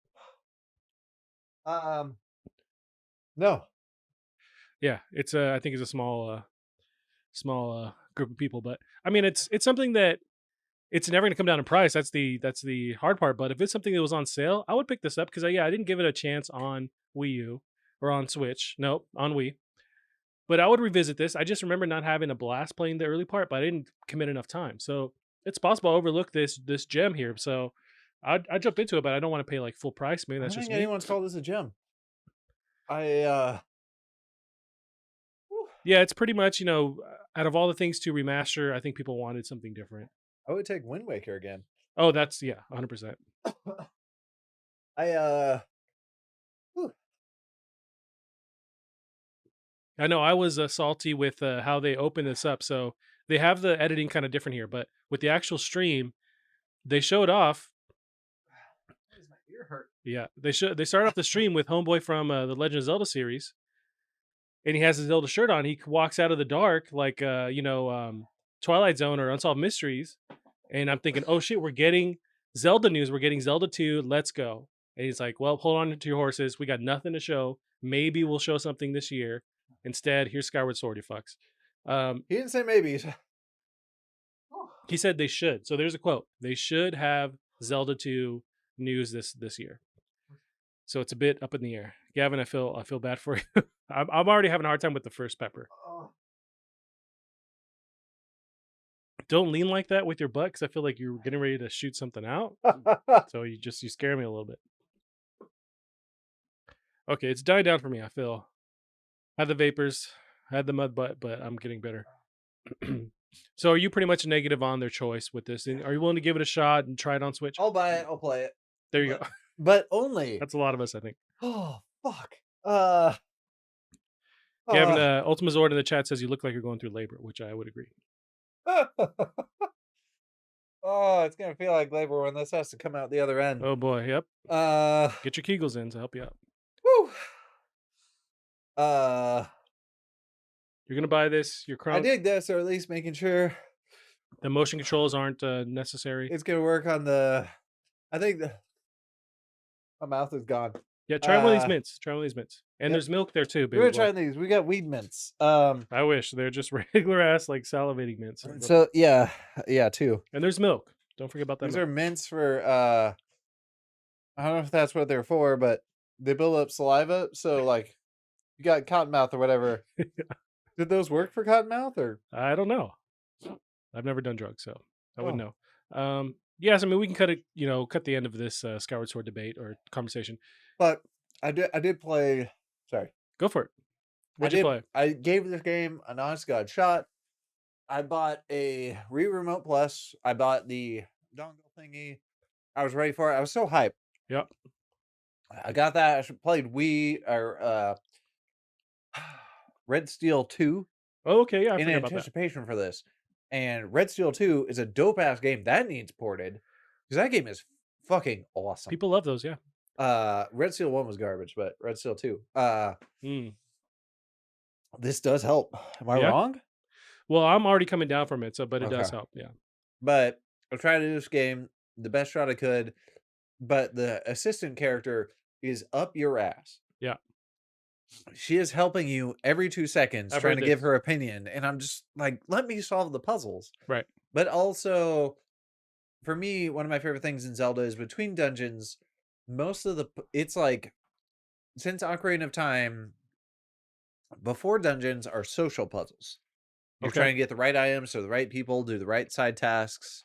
No. Yeah, it's I think it's a small group of people, but I mean it's something that it's never going to come down in price. That's the hard part. But if it's something that was on sale, I would pick this up because yeah, I didn't give it a chance on Wii U or on Switch. Nope, on Wii. But I would revisit this. I just remember not having a blast playing the early part, but I didn't commit enough time. So it's possible I overlooked this gem here. So I jumped into it, but I don't want to pay like full price. Maybe I that's don't just think me. anyone's called this a gym. I whew, Yeah, it's pretty much out of all the things to remaster, I think people wanted something different. I would take Wind Waker again. Oh, that's yeah, 100%. I whew, I know I was salty with how they open this up. So they have the editing kind of different here, but with the actual stream, they showed off. why does my ear hurt? Yeah, they started off the stream with Homeboy from the Legend of Zelda series, and he has his Zelda shirt on. He walks out of the dark like Twilight Zone or Unsolved Mysteries, and I'm thinking, oh shit, we're getting Zelda news. We're getting Zelda 2. Let's go. And he's like, well, hold on to your horses. We got nothing to show. Maybe we'll show something this year. Instead, here's Skyward Sword, you fucks. He didn't say maybe. He said, oh. He said they should. So there's a quote. They should have Zelda 2 news this year. So it's a bit up in the air. Gavin, I feel bad for you. I'm already having a hard time with the first pepper. Oh. Don't lean like that with your butt because I feel like you're getting ready to shoot something out. So you scare me a little bit. Okay, it's dying down for me. I feel had the vapors, had the mud butt, but I'm getting better. So are you pretty much negative on their choice with this? And are you willing to give it a shot and try it on Switch? I'll buy it. I'll play it. There you But go. only. That's a lot of us, I think. Oh fuck. Gavin, Uh, Ultima Zord in the chat says you look like you're going through labor, which I would agree. oh, it's gonna feel like labor when this has to come out the other end. Oh boy, yep. Uh, Get your Kegels in to help you out. whew. Uh, You're gonna buy this. Your I crown, dig this, or at least making sure the motion controls aren't necessary. it's gonna work on the. I think my mouth is gone. Yeah, try one of these mints. Try one of these mints. And Yep. there's milk there too, We're baby gonna boy. try these. We got weed mints. I wish they're just regular ass like salivating mints. So yeah, two. And there's milk. Don't forget about that These milk. are mints for I don't know if that's what they're for, but they build up saliva. So like you got cottonmouth or whatever. Did those work for cottonmouth or I don't know. I've never done drugs, so I wouldn't oh? know. Yes, I mean we can cut it. Cut the end of this Skyward Sword debate or conversation. But I did play. Sorry, Go for it. I What'd you did. play? I gave this game an honest god shot. I bought a Remote Plus. I bought the dongle thingy. I was ready for it. I was so hyped. Yeah. I got that. I played Wii or Red Steel 2 Oh, okay. Yeah, I in forgot about that. anticipation for this. And Red Steel 2 is a dope ass game that needs ported because that game is fucking awesome. People love those. Yeah. Red Steel 1 was garbage, but Red Steel 2. Mm. This does help. Am I Yeah. wrong? Well, I'm already coming down from it, but it does Okay. help. Yeah. But I tried to do this game the best shot I could, but the assistant character is up your ass. Yeah. She is helping you every 2 seconds I've trying heard to give this. her opinion, and I'm just like, "Let me solve the puzzles." Right. But also, for me, one of my favorite things in Zelda is between dungeons, most of it's like since Ocarina of Time, before dungeons are social puzzles. You're Okay. trying to get the right items to the right people, do the right side tasks,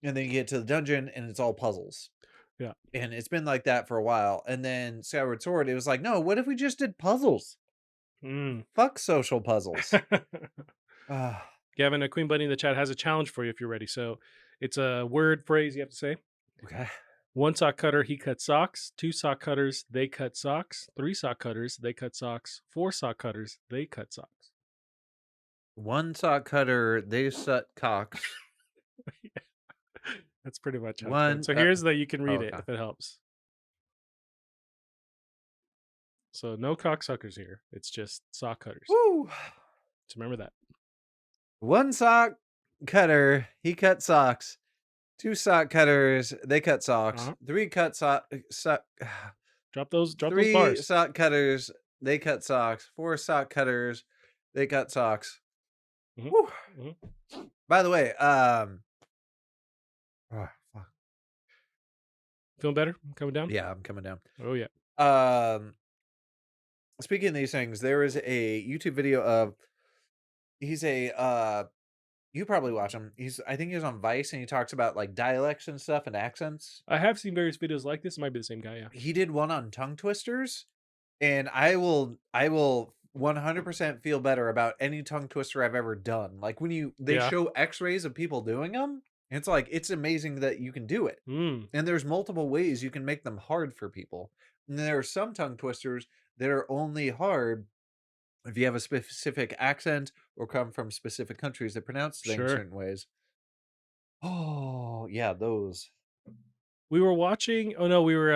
and then you get to the dungeon and it's all puzzles. Yeah. And it's been like that for a while. And then Skyward Sword, it was like, no, what if we just did puzzles? Mm. Fuck social puzzles. Ah, Gavin, a Queen Bunny in the chat has a challenge for you if you're ready. So it's a word phrase you have to say. okay. One sock cutter, he cuts socks. Two sock cutters, they cut socks. Three sock cutters, they cut socks. Four sock cutters, they cut socks. One sock cutter, they suck cocks. That's pretty much how it's One. going. So here's that you can read it Okay. if it helps. So no cocksuckers here. It's just sock cutters. Woo. So remember that. One sock cutter, he cut socks. Two sock cutters, they cut socks. Uh-huh. Three cut sock. Drop those Three bars. sock cutters, they cut socks. Four sock cutters, they cut socks. Mhm. Woo. Mhm. By the way, oh, fuck. Feeling better? Coming down? Yeah, I'm coming down. Oh yeah. Speaking of these things, there is a YouTube video of he's a You probably watch him. I think he's on Vice and he talks about like dialects and stuff and accents. I have seen various videos like this. It might be the same guy. Yeah. He did one on tongue twisters, and I will 100% feel better about any tongue twister I've ever done. Like when they Yeah. show X-rays of people doing them, it's like it's amazing that you can do it. Mm, And there's multiple ways you can make them hard for people. And there are some tongue twisters that are only hard if you have a specific accent or come from specific countries that pronounce things sure. certain ways. Oh, yeah, those. We were watching. Oh no, we were.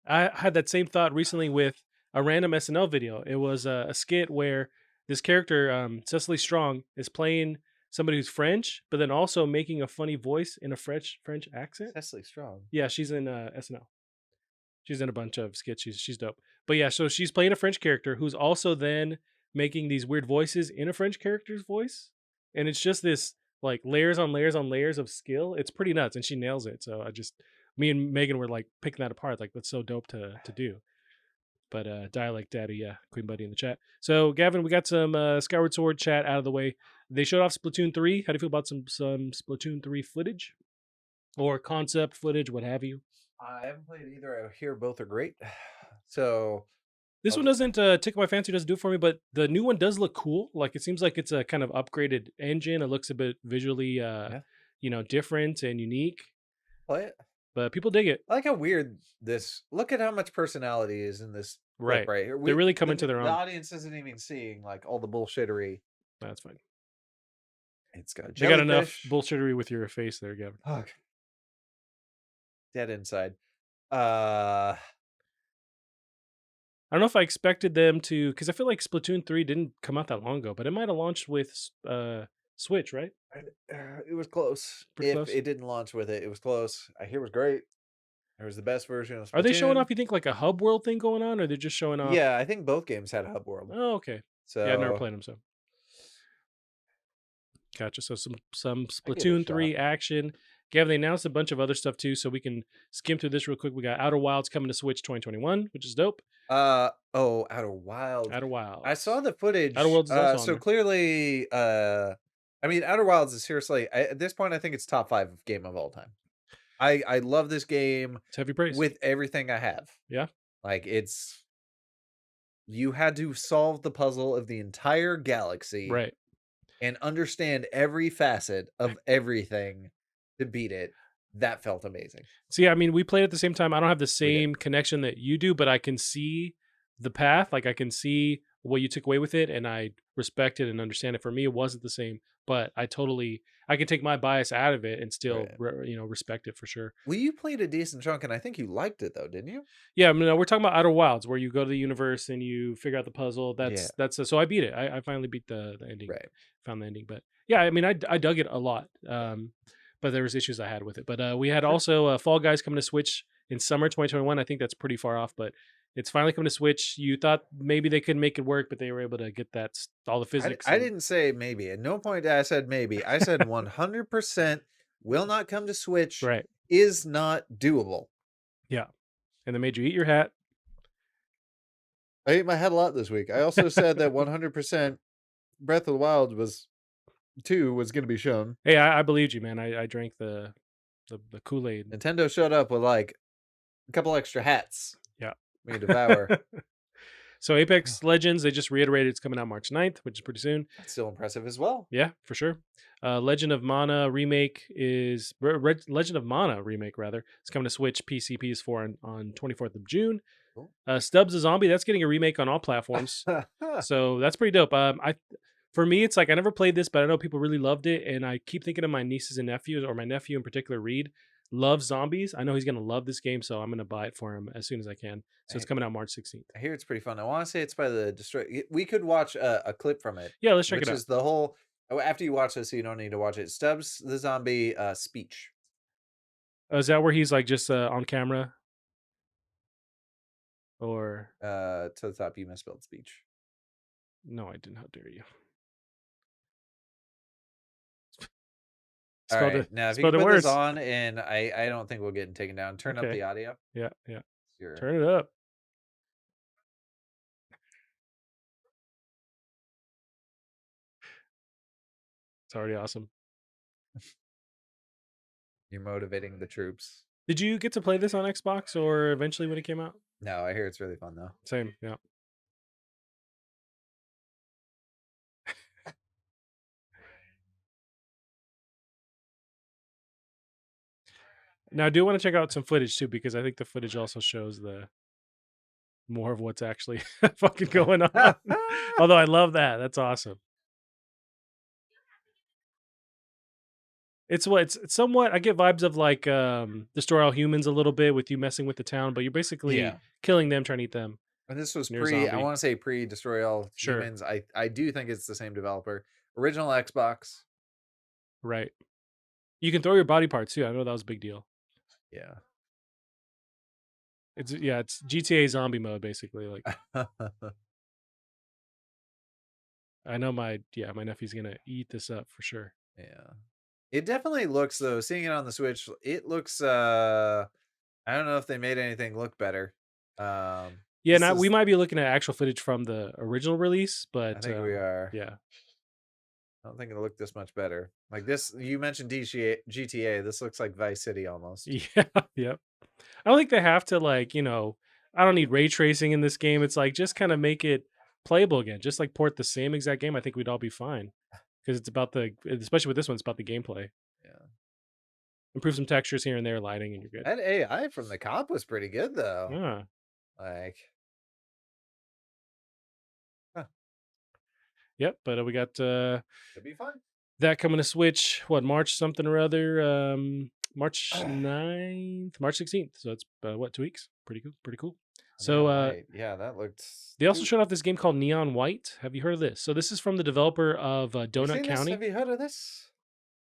I had that same thought recently with a random SNL video. It was a skit where this character, Cecily Strong, is playing somebody who's French, but then also making a funny voice in a French accent. Cecily Strong. Yeah, she's in SNL. She's in a bunch of skits. She's dope. But yeah, so she's playing a French character who's also then making these weird voices in a French character's voice, and it's just this like layers on layers on layers of skill. It's pretty nuts, and she nails it. So me and Megan were like picking that apart. Like that's so dope to do. But dialect daddy, yeah, Queen Buddy in the chat. So Gavin, we got some Skyward Sword chat out of the way. They showed off Splatoon 3. How do you feel about some Splatoon 3 footage or concept footage, what have you? I haven't played either. I hear both are great. So, This I'll one just doesn't tickle my fancy, doesn't do it for me, but the new one does look cool. Like it seems like it's a kind of upgraded engine. It looks a bit visually, yeah, different and unique. play it. But people dig it, I like how weird this look at how much personality is in this clip right? right here. They're We really coming to their the own. audience isn't even seeing like all the bullshittery. That's fine. It's got a They got enough jellyfish. bullshittery with your face there, Gavin. Fuck. Dead inside. Uh I don't know if I expected them to, because I feel like Splatoon 3 didn't come out that long ago, but it might have launched with Switch, right? it was close. Pretty If close. it didn't launch with it, it was close. I hear it was great. It was the best version of Are they showing Splatoon. off? You think like a hub world thing going on, or they're just showing off? Yeah, I think both games had Hub World. Oh, okay. Yeah, I've never So played them, so gotcha. So some I give it a Splatoon shot. 3 action. Gavin, they announced a bunch of other stuff too, so we can skim through this real quick. We got Outer Wilds coming to Switch 2021, which is dope. Outer Wilds. Outer I Wilds. saw the Outer footage. Worlds is also on So there. clearly, I mean, Outer Wilds is seriously at this point. I think it's top 5 game of all time. I love this game It's heavy praise. with everything I have. Yeah, Like it's you had to solve the puzzle of the entire galaxy right. and understand every facet of everything to beat it. That felt amazing. See, I mean, we played at the same time. I don't have the We did. same connection that you do, but I can see the path. Like I can see what you took away with it, and I respect it and understand it. For me, it wasn't the same, but I can take my bias out of it and still, Right. respect it for sure. Well, you played a decent chunk, and I think you liked it though, didn't you? Yeah, I mean, we're talking about Outer Wilds, where you go to the universe and you figure out the puzzle. Yeah. So I beat it. I finally beat the ending, Right. found the ending. But yeah, I mean, I dug it a lot. But there was issues I had with it. But we had Sure. also Fall Guys coming to Switch in summer 2021. I think that's pretty far off, but it's finally coming to Switch. You thought maybe they could make it work, but they were able to get all the physics I and didn't say maybe. At no point did I said maybe. I said 100% will not come to Switch, right, is not doable. yeah, and they made you eat your hat. I ate my head a lot this week. I also said that 100% Breath of the Wild was 2 was going to be shown. Hey, I believed you, man. I drank the Kool Aid. Nintendo showed up with like a couple extra hats Yeah. we could devour. So Apex Legends, they just reiterated it's coming out March 9th, which is pretty soon. That's still impressive as well. Yeah, for sure. Legend of Mana remake is Legend of Mana remake rather. It's coming to Switch, PC, PS4 on 24th of June. Cool. Stubbs the Zombie, that's getting a remake on all platforms. So that's pretty dope. I for me, it's like I never played this, but I know people really loved it, and I keep thinking of my nieces and nephews, or my nephew in particular, Reed, loves zombies. I know he's gonna love this game, so I'm gonna buy it for him as soon as I can. So it's coming out March 16th. I hear it's pretty fun. I want to say it's by the Destroy. We could watch a clip from it, Yeah, let's check it which out. is the whole. Oh, after you watch this, you don't need to watch it. Stubbs the Zombie speech. Is that where he's like just on camera, or To the top, you misspelled speech. no? I didn't. How dare you? All Spelled right, it. now if you Spelled can it put this worse. on, and I don't think we'll get taken down. Turn up Okay. the audio. Yeah. Yeah. Sure. Turn it up. It's already awesome. You're motivating the troops. Did you get to play this on Xbox or eventually when it came out? No, I hear it's really fun though. Same, yeah. Now I do want to check out some footage too because I think the footage also shows the more of what's actually fucking going on. Although I love that. That's awesome. It's somewhat I get vibes of like Destroy All Humans a little bit with you messing with the town, but you're basically Yeah. killing them, trying to eat them, And this was and you're a I zombie. want to say pre Destroy All Sure. Humans. I do think it's the same developer. Original Xbox. Right. You can throw your body parts too. I know that was a big deal. Yeah. It's GTA zombie mode basically. Like I know my nephew's gonna eat this up for sure. Yeah. It definitely looks though, seeing it on the Switch, it looks I don't know if they made anything look better. Yeah, This now we is might be looking at actual footage from the original release, I but think we are. yeah, I don't think it'll look this much better. Like this you mentioned GTA, this looks like Vice City almost. yeah, yep. I don't think they have to like I don't need ray tracing in this game. It's like just kind of make it playable again, just like port the same exact game. I think we'd all be fine because it's about especially with this one, it's about the gameplay. Yeah. Improve some textures here and there, lighting, and you're good. That AI from the cop was pretty good though. Ah, Like, huh, yep. But we got could be fun. that coming to Switch. What March something or other? March 9th, March 16th. So it's what 2 weeks? Pretty cool. Pretty cool. So Neon White. Yeah, that looked they also dude. showed off this game called Neon White. Have you heard of this? So this is from the developer of You Donut seen this? County. Have you heard of this?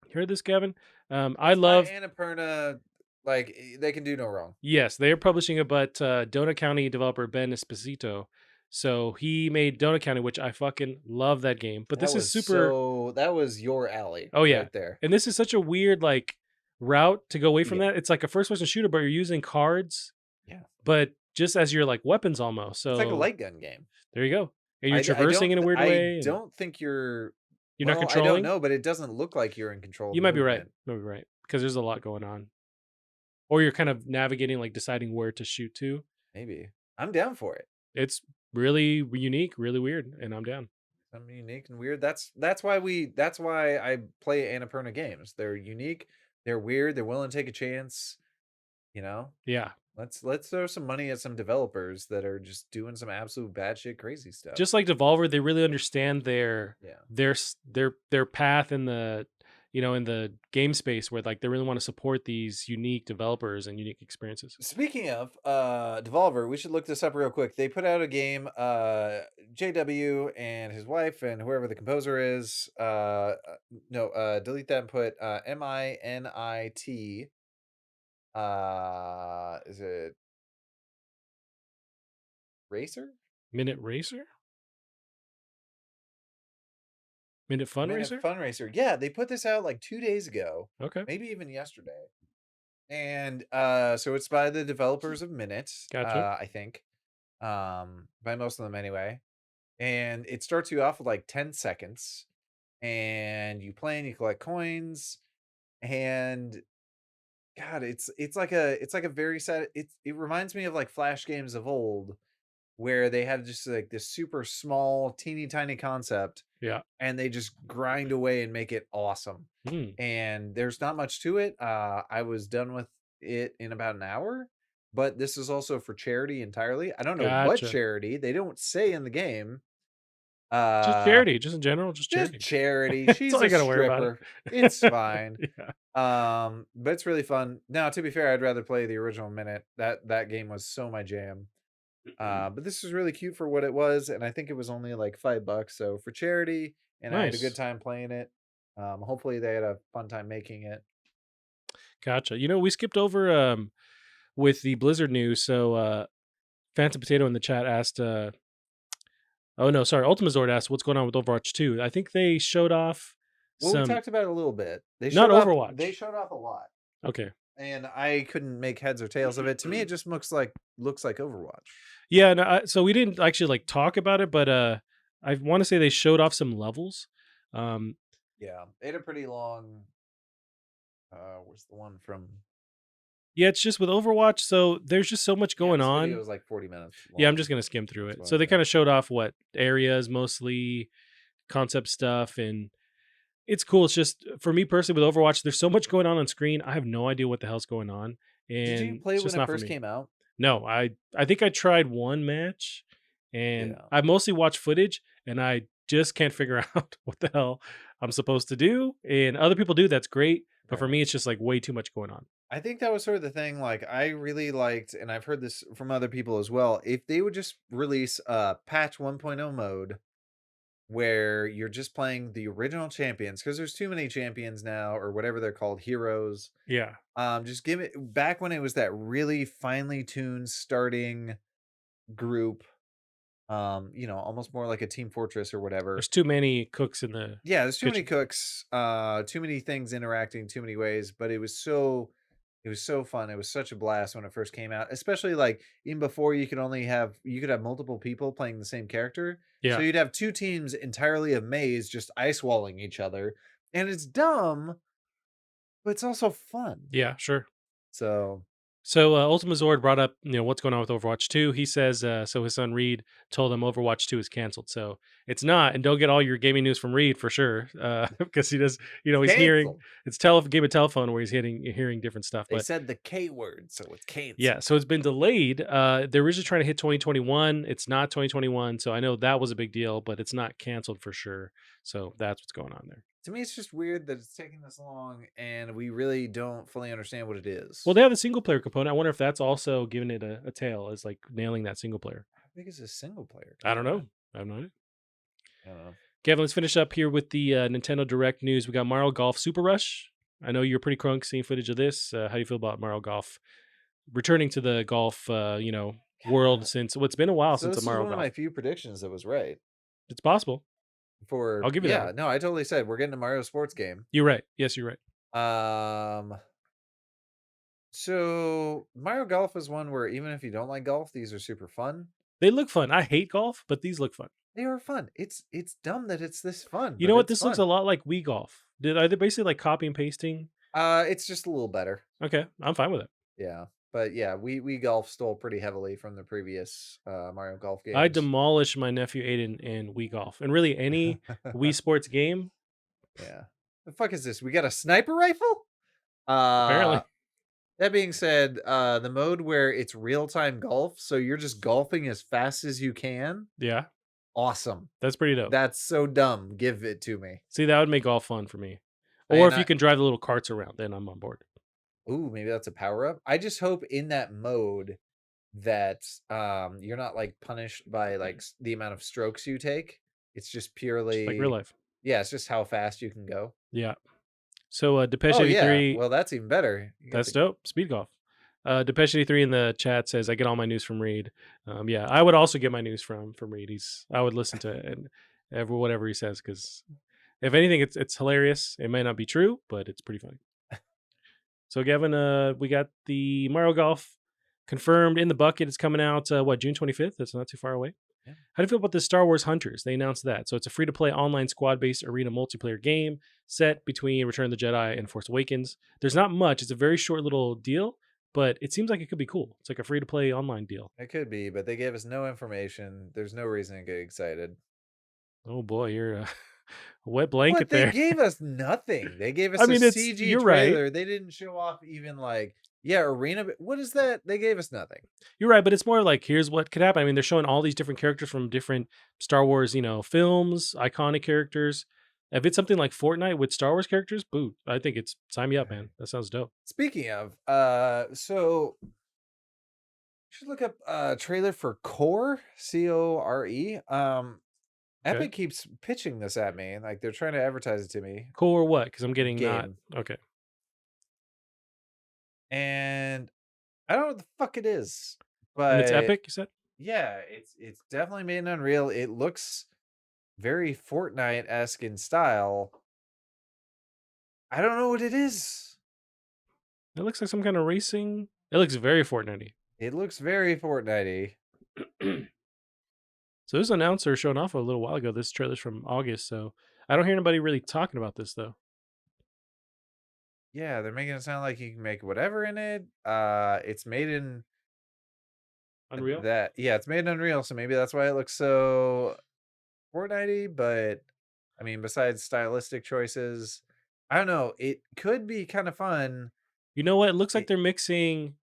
You heard of this, Gavin? I It's by love. Annapurna. Like they can do no wrong. Yes, they are publishing it, but Donut County developer Ben Esposito. So he made Donut County, which I fucking love that game. But this is super. That was your alley Oh yeah, right there. and this is such a weird like route to go away from Yeah. that. It's like a first person shooter, but you're using cards, Yeah. but just as your like weapons almost. It's like a So light gun game. there you go, and you're traversing in a weird I way, and don't think you're you're not well, I don't controlling. know, but it doesn't look like you're in control of You the might be right. movement. You might be right because there's a lot going on, or you're kind of navigating, like deciding where to shoot to. Maybe. I'm down for it. It's really unique, really weird, and I'm down. I'm unique and weird. That's why I play Annapurna games. They're unique, they're weird, they're willing to take a chance, you know? Yeah, Let's throw some money at some developers that are just doing some absolute bad shit crazy stuff. just like Devolver, they really understand Yeah. their path in the in the game space where like they really want to support these unique developers and unique experiences. Speaking of Devolver, we should look this up real quick. They put out a game, JW and his wife and whoever the composer is, no, delete that and put MINIT. Is it Racer? Minute Racer, Minute Fun Minute Racer. Fun Racer. Yeah, they put this out like 2 days ago, Okay, maybe even yesterday. And so it's by the developers of Minute, gotcha, I think. By most of them anyway. And it starts you off with like 10 seconds and you play and you collect coins and god it's like a very sad it reminds me of like flash games of old where they have just like this super small teeny tiny concept yeah. and they just grind away and make it awesome. Hmm. And there's not much to it. I was done with it in about an hour, but this is also for charity entirely. I don't know what Gotcha. charity. They don't say in the game. Just Uh charity, just in general, just just charity. charity. That's She's all you a got to worry about stripper. It's it. fine. Yeah. But it's really fun. Now, to be fair, I'd rather play the original Minute. That game was so my jam. But this was really cute for what it was, and I think it was only like $5. So for charity, and I had a good Nice. time playing it. Hopefully they had a fun time making it. Gotcha. We skipped over with the Blizzard news. So Phantom Potato in the chat asked oh no, sorry, Ultimazord asked what's going on with Overwatch 2. I think they showed off Well, we some talked about it a little bit. not They Overwatch. showed off a lot, Okay. and I couldn't make heads or tails of it. To me, it just looks like Overwatch. Yeah, no, so we didn't actually like talk about it, but I want to say they showed off some levels. Um Yeah, they had a pretty long. Where's the one from? Yeah, it's just with Overwatch, so there's just so much Yeah, going this video on. is like 40 minutes Yeah, I'm long. just gonna skim through That's it. what So I they think. kinda showed off what areas, mostly concept stuff, and it's cool. It's just for me personally with Overwatch, there's so much going on screen. I have no idea what the hell's going on, Did you and play it's it just when it not for first me. came out? No, I think I tried one match, and Yeah. I mostly watch footage, and I just can't figure out what the hell I'm supposed to do. And other people do, that's great, but for Right. me, it's just like way too much going on. I think that was sort of the thing. Like, I really liked, and I've heard this from other people as well. If they would just release a patch 1.0 mode where you're just playing the original champions, because there's too many champions now, or whatever they're called, heroes. Yeah, Just give it back when it was that really finely tuned starting group. Almost more like a Team Fortress or whatever. there's too many cooks in the Yeah, there's too many kitchen. cooks, too many things interacting too many ways, but it was so fun. It was such a blast when it first came out, especially like even before you could have multiple people playing the same character. So Yeah, you'd have two teams entirely of Maze just ice walling each other. And it's dumb, but it's also fun. yeah, sure. So So Ultima Zord brought up, what's going on with Overwatch 2. He says, so his son Reed told him Overwatch 2 is canceled. So it's not, and don't get all your gaming news from Reed for sure, because he does, it's he's hearing canceled. it's game of telephone where hearing different stuff. They But said the K word, so it's yeah, canceled. so it's been delayed. They're originally trying to hit 2021. It's not 2021, so I know that was a big deal, but it's not canceled for sure. So that's what's going on there. To me, it's just weird that it's taking this long and we really don't fully understand what it Well, is. they have the single player component. I wonder if that's also giving it a tail as like nailing that single player. How big is a single player I don't know. component? I have no idea. I don't know. Kevin, let's finish up here with the Nintendo Direct news. We got Mario Golf Super Rush. I know you're pretty crunk seeing footage of this. How do you feel about Mario Golf returning to the golf, world God. since it's been a while So since a this was Mario one of Golf? my few predictions that was right. It's possible. For I'll give you that yeah, one. no, I totally said we're getting a Mario sports game. You're right. Yes, you're right. Um, so Mario Golf is one where even if you don't like golf, these are super fun. They look fun. I hate golf, but these look fun. They are fun. It's dumb that it's this fun, You know but what? it's This looks a fun. lot like Wii Golf. Are they basically like copy and pasting? It's just a little better. Okay, I'm fine with it. Yeah. But yeah, we golf stole pretty heavily from the previous Mario Golf I games. demolished my nephew Aiden in Wii Golf, and really any Wii Sports game. Yeah. The fuck is this? We got a sniper rifle? Uh Apparently, that being said, the mode where it's real-time golf, so you're just golfing as fast as you can. yeah, Awesome. that's pretty dope. That's so dumb. Give it to me. See, that would make golf fun for me. Or And if you can drive the little carts around, then I'm on board. maybe that's a power up. I just hope in that mode that you're not like punished by like the amount of strokes you take. It's just Just like real purely life. yeah, it's just how fast you can go. Yeah. So Depeche Oh yeah. 83, Well, that's even better. You get that's the dope. Speed golf. Depeche 83 in the chat says, I get all my news from Reed. Yeah, I would also get my news from Reed. I would listen to it and whatever he says, because if anything, it's hilarious. It may not be true, but it's pretty funny. So Gavin, we got the Mario Golf confirmed in the bucket. It's coming out June 25th. That's not too far away. yeah. How do you feel about the Star Wars Hunters? They announced that. So it's a free to play online squad based arena multiplayer game set between Return of the Jedi and Force Awakens. There's not much. It's a very short little deal, but it seems like it could be cool. It's like a free to play online deal. It could be, but they gave us no information. There's no reason to get excited. Oh boy, you're a wet What? blanket They there. gave us nothing. They gave I us a mean, CG you're right. trailer. They didn't show off even like, yeah, arena. What is that? They gave us nothing. You're right, but it's more like here's what could happen. I mean, they're showing all these different characters from different Star Wars, films, iconic characters. If it's something like Fortnite with Star Wars characters, boo! I think it's sign me up, man. That sounds dope. Speaking of, so you should look up trailer for Core, Core. Okay, Epic keeps pitching this at me, like they're trying to advertise it to me. cool or what? Because I'm getting not Game. okay. And I don't know what the fuck it is, And it's but Epic. You said yeah, it's definitely made in Unreal. It looks very Fortnite-esque in style. I don't know what it is. it looks like some kind of racing. It looks very Fortnite. It looks very Fortnite-y. So this announcer showing off a little while ago. This trailer's from August, so I don't hear anybody really talking about this though. yeah, they're making it sound like you can make whatever in it. It's made in Unreal? that yeah, it's made in Unreal, so maybe that's why it looks so Fortnitey, but I mean, besides stylistic choices, I don't know, it could be kind of fun. You know what? It looks like It, they're mixing.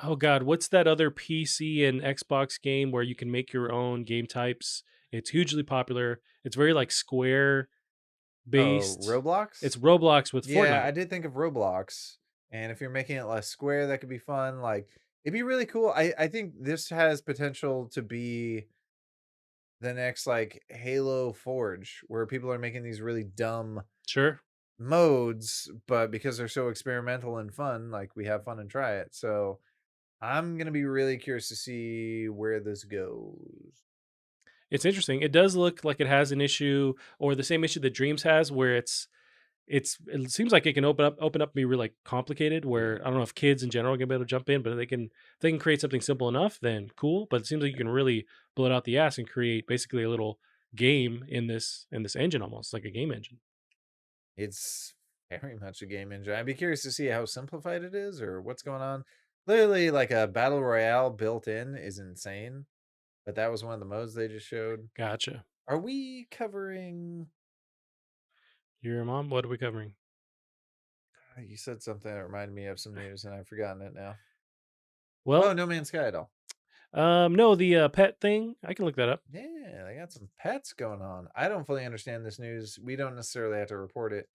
Oh god, what's that other PC and Xbox game where you can make your own game types? It's hugely popular. It's very like square oh, based. It's Roblox? Roblox with Yeah, Fortnite. I did think of Roblox. And if you're making it less square, that could be fun. Like, it'd be really cool. I think this has potential to be the next like Halo Forge, where people are making these really dumb Sure. modes, but because they're so experimental and fun, like we have fun and try it. So I'm gonna be really curious to see where this goes. It's interesting. It does look like it has an issue or the same issue that Dreams has where it seems like it can open up and be really like complicated where I don't know if kids in general are gonna be able to jump in, but if they can create something simple enough, then cool. But it seems like you can really blow it out the ass and create basically a little game in this engine almost like a game engine. It's very much a game engine. I'd be curious to see how simplified it is or what's going on. Literally, like a battle royale built in is insane, but that was one of the modes they just showed. Gotcha. Are we covering? Your mom, what are we covering? You said something that reminded me of some news, and I've forgotten it now. Oh, Well, No Man's Sky at all. no, the pet thing, I can look that up. Yeah, they got some pets going on. I don't fully understand this news. We don't necessarily have to report it.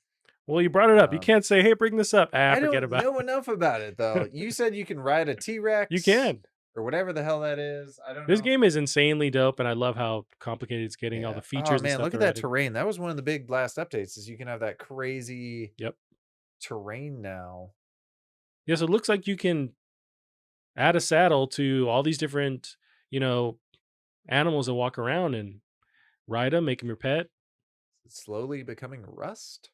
Well, you brought it up. You Um, can't say, "Hey, bring this up." I Forget don't about know it. enough about it though. You said you can ride a T You Rex can. or whatever the hell that is. I don't This know. game is insanely dope, and I love how complicated it's getting, all Yeah. the Oh features and man, stuff look at they're that adding. terrain. That was one of the big last updates. Is you can have that crazy Yep. terrain now. Yes, it looks like you can add a saddle to all these different, you know, animals that walk around and ride them, make them your pet. It's slowly becoming Rust.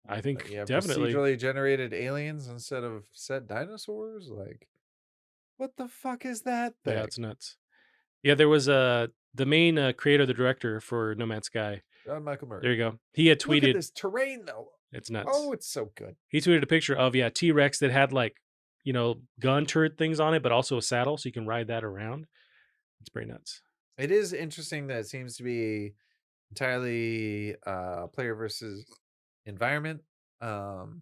I Like think you have definitely. procedurally generated aliens instead of set dinosaurs. Like what the fuck is that Yeah, thing? it's nuts. Yeah, there was, the main, creator, the director for No Man's Sky. John Michael There Murray. you go. He had Look at tweeted this terrain though. it's Oh, nuts. it's so good. He tweeted a picture of, yeah, T-Rex that had, like, gun turret things on it, but also a saddle, so you can ride that around. It's pretty nuts. It is interesting that it seems to be entirely player versus environment. Um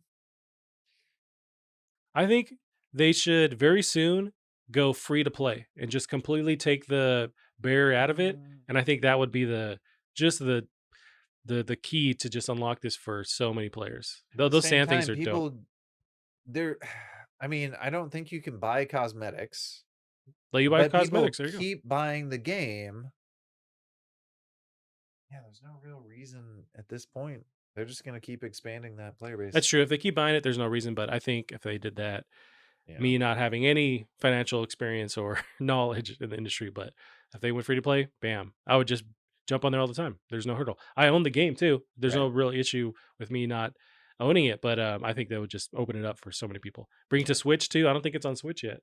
I think they should very soon go free to play and just completely take the barrier out of it, mm, and I think that would be just the key to just unlock this for so many players. at Though the those same sand things time, are dope. people they're I mean, I don't think you can buy cosmetics, Let you buy but cosmetics, people there you go. keep buying the game. Yeah, there's no real reason at this point. They're just gonna keep expanding that player That's base. true, if they keep buying it, there's no reason, but I think if they did that, Yeah. me not having any financial experience or knowledge in the industry, but if they went free to play, bam, I would just jump on there all the time. There's no hurdle. I own the game too. There's Right. no real issue with me not owning it, but I think that would just open it up for so many people. Bring it to Switch too. I don't think it's on Switch yet.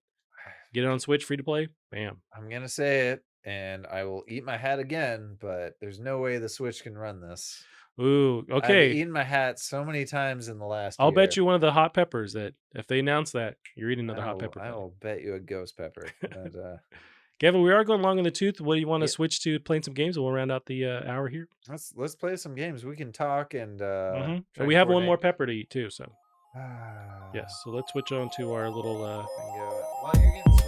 Get it on Switch, free to play, bam. I'm gonna say it, and I will eat my hat again, but there's no way the Switch can run this. Ooh, I've okay. eaten my hat so many times in the last I'll bet year. you one of the hot peppers that if they announce that, you're eating another hot pepper I belly. will bet you a ghost pepper. But Gavin, we are going long in the tooth. What do you want to yeah, switch to playing some games? And we'll round out the hour here. let's play some games. We can talk and And try we and have one more coordinate. pepper to eat too. So Ah, yes, so let's switch on to our little bingo. While you're getting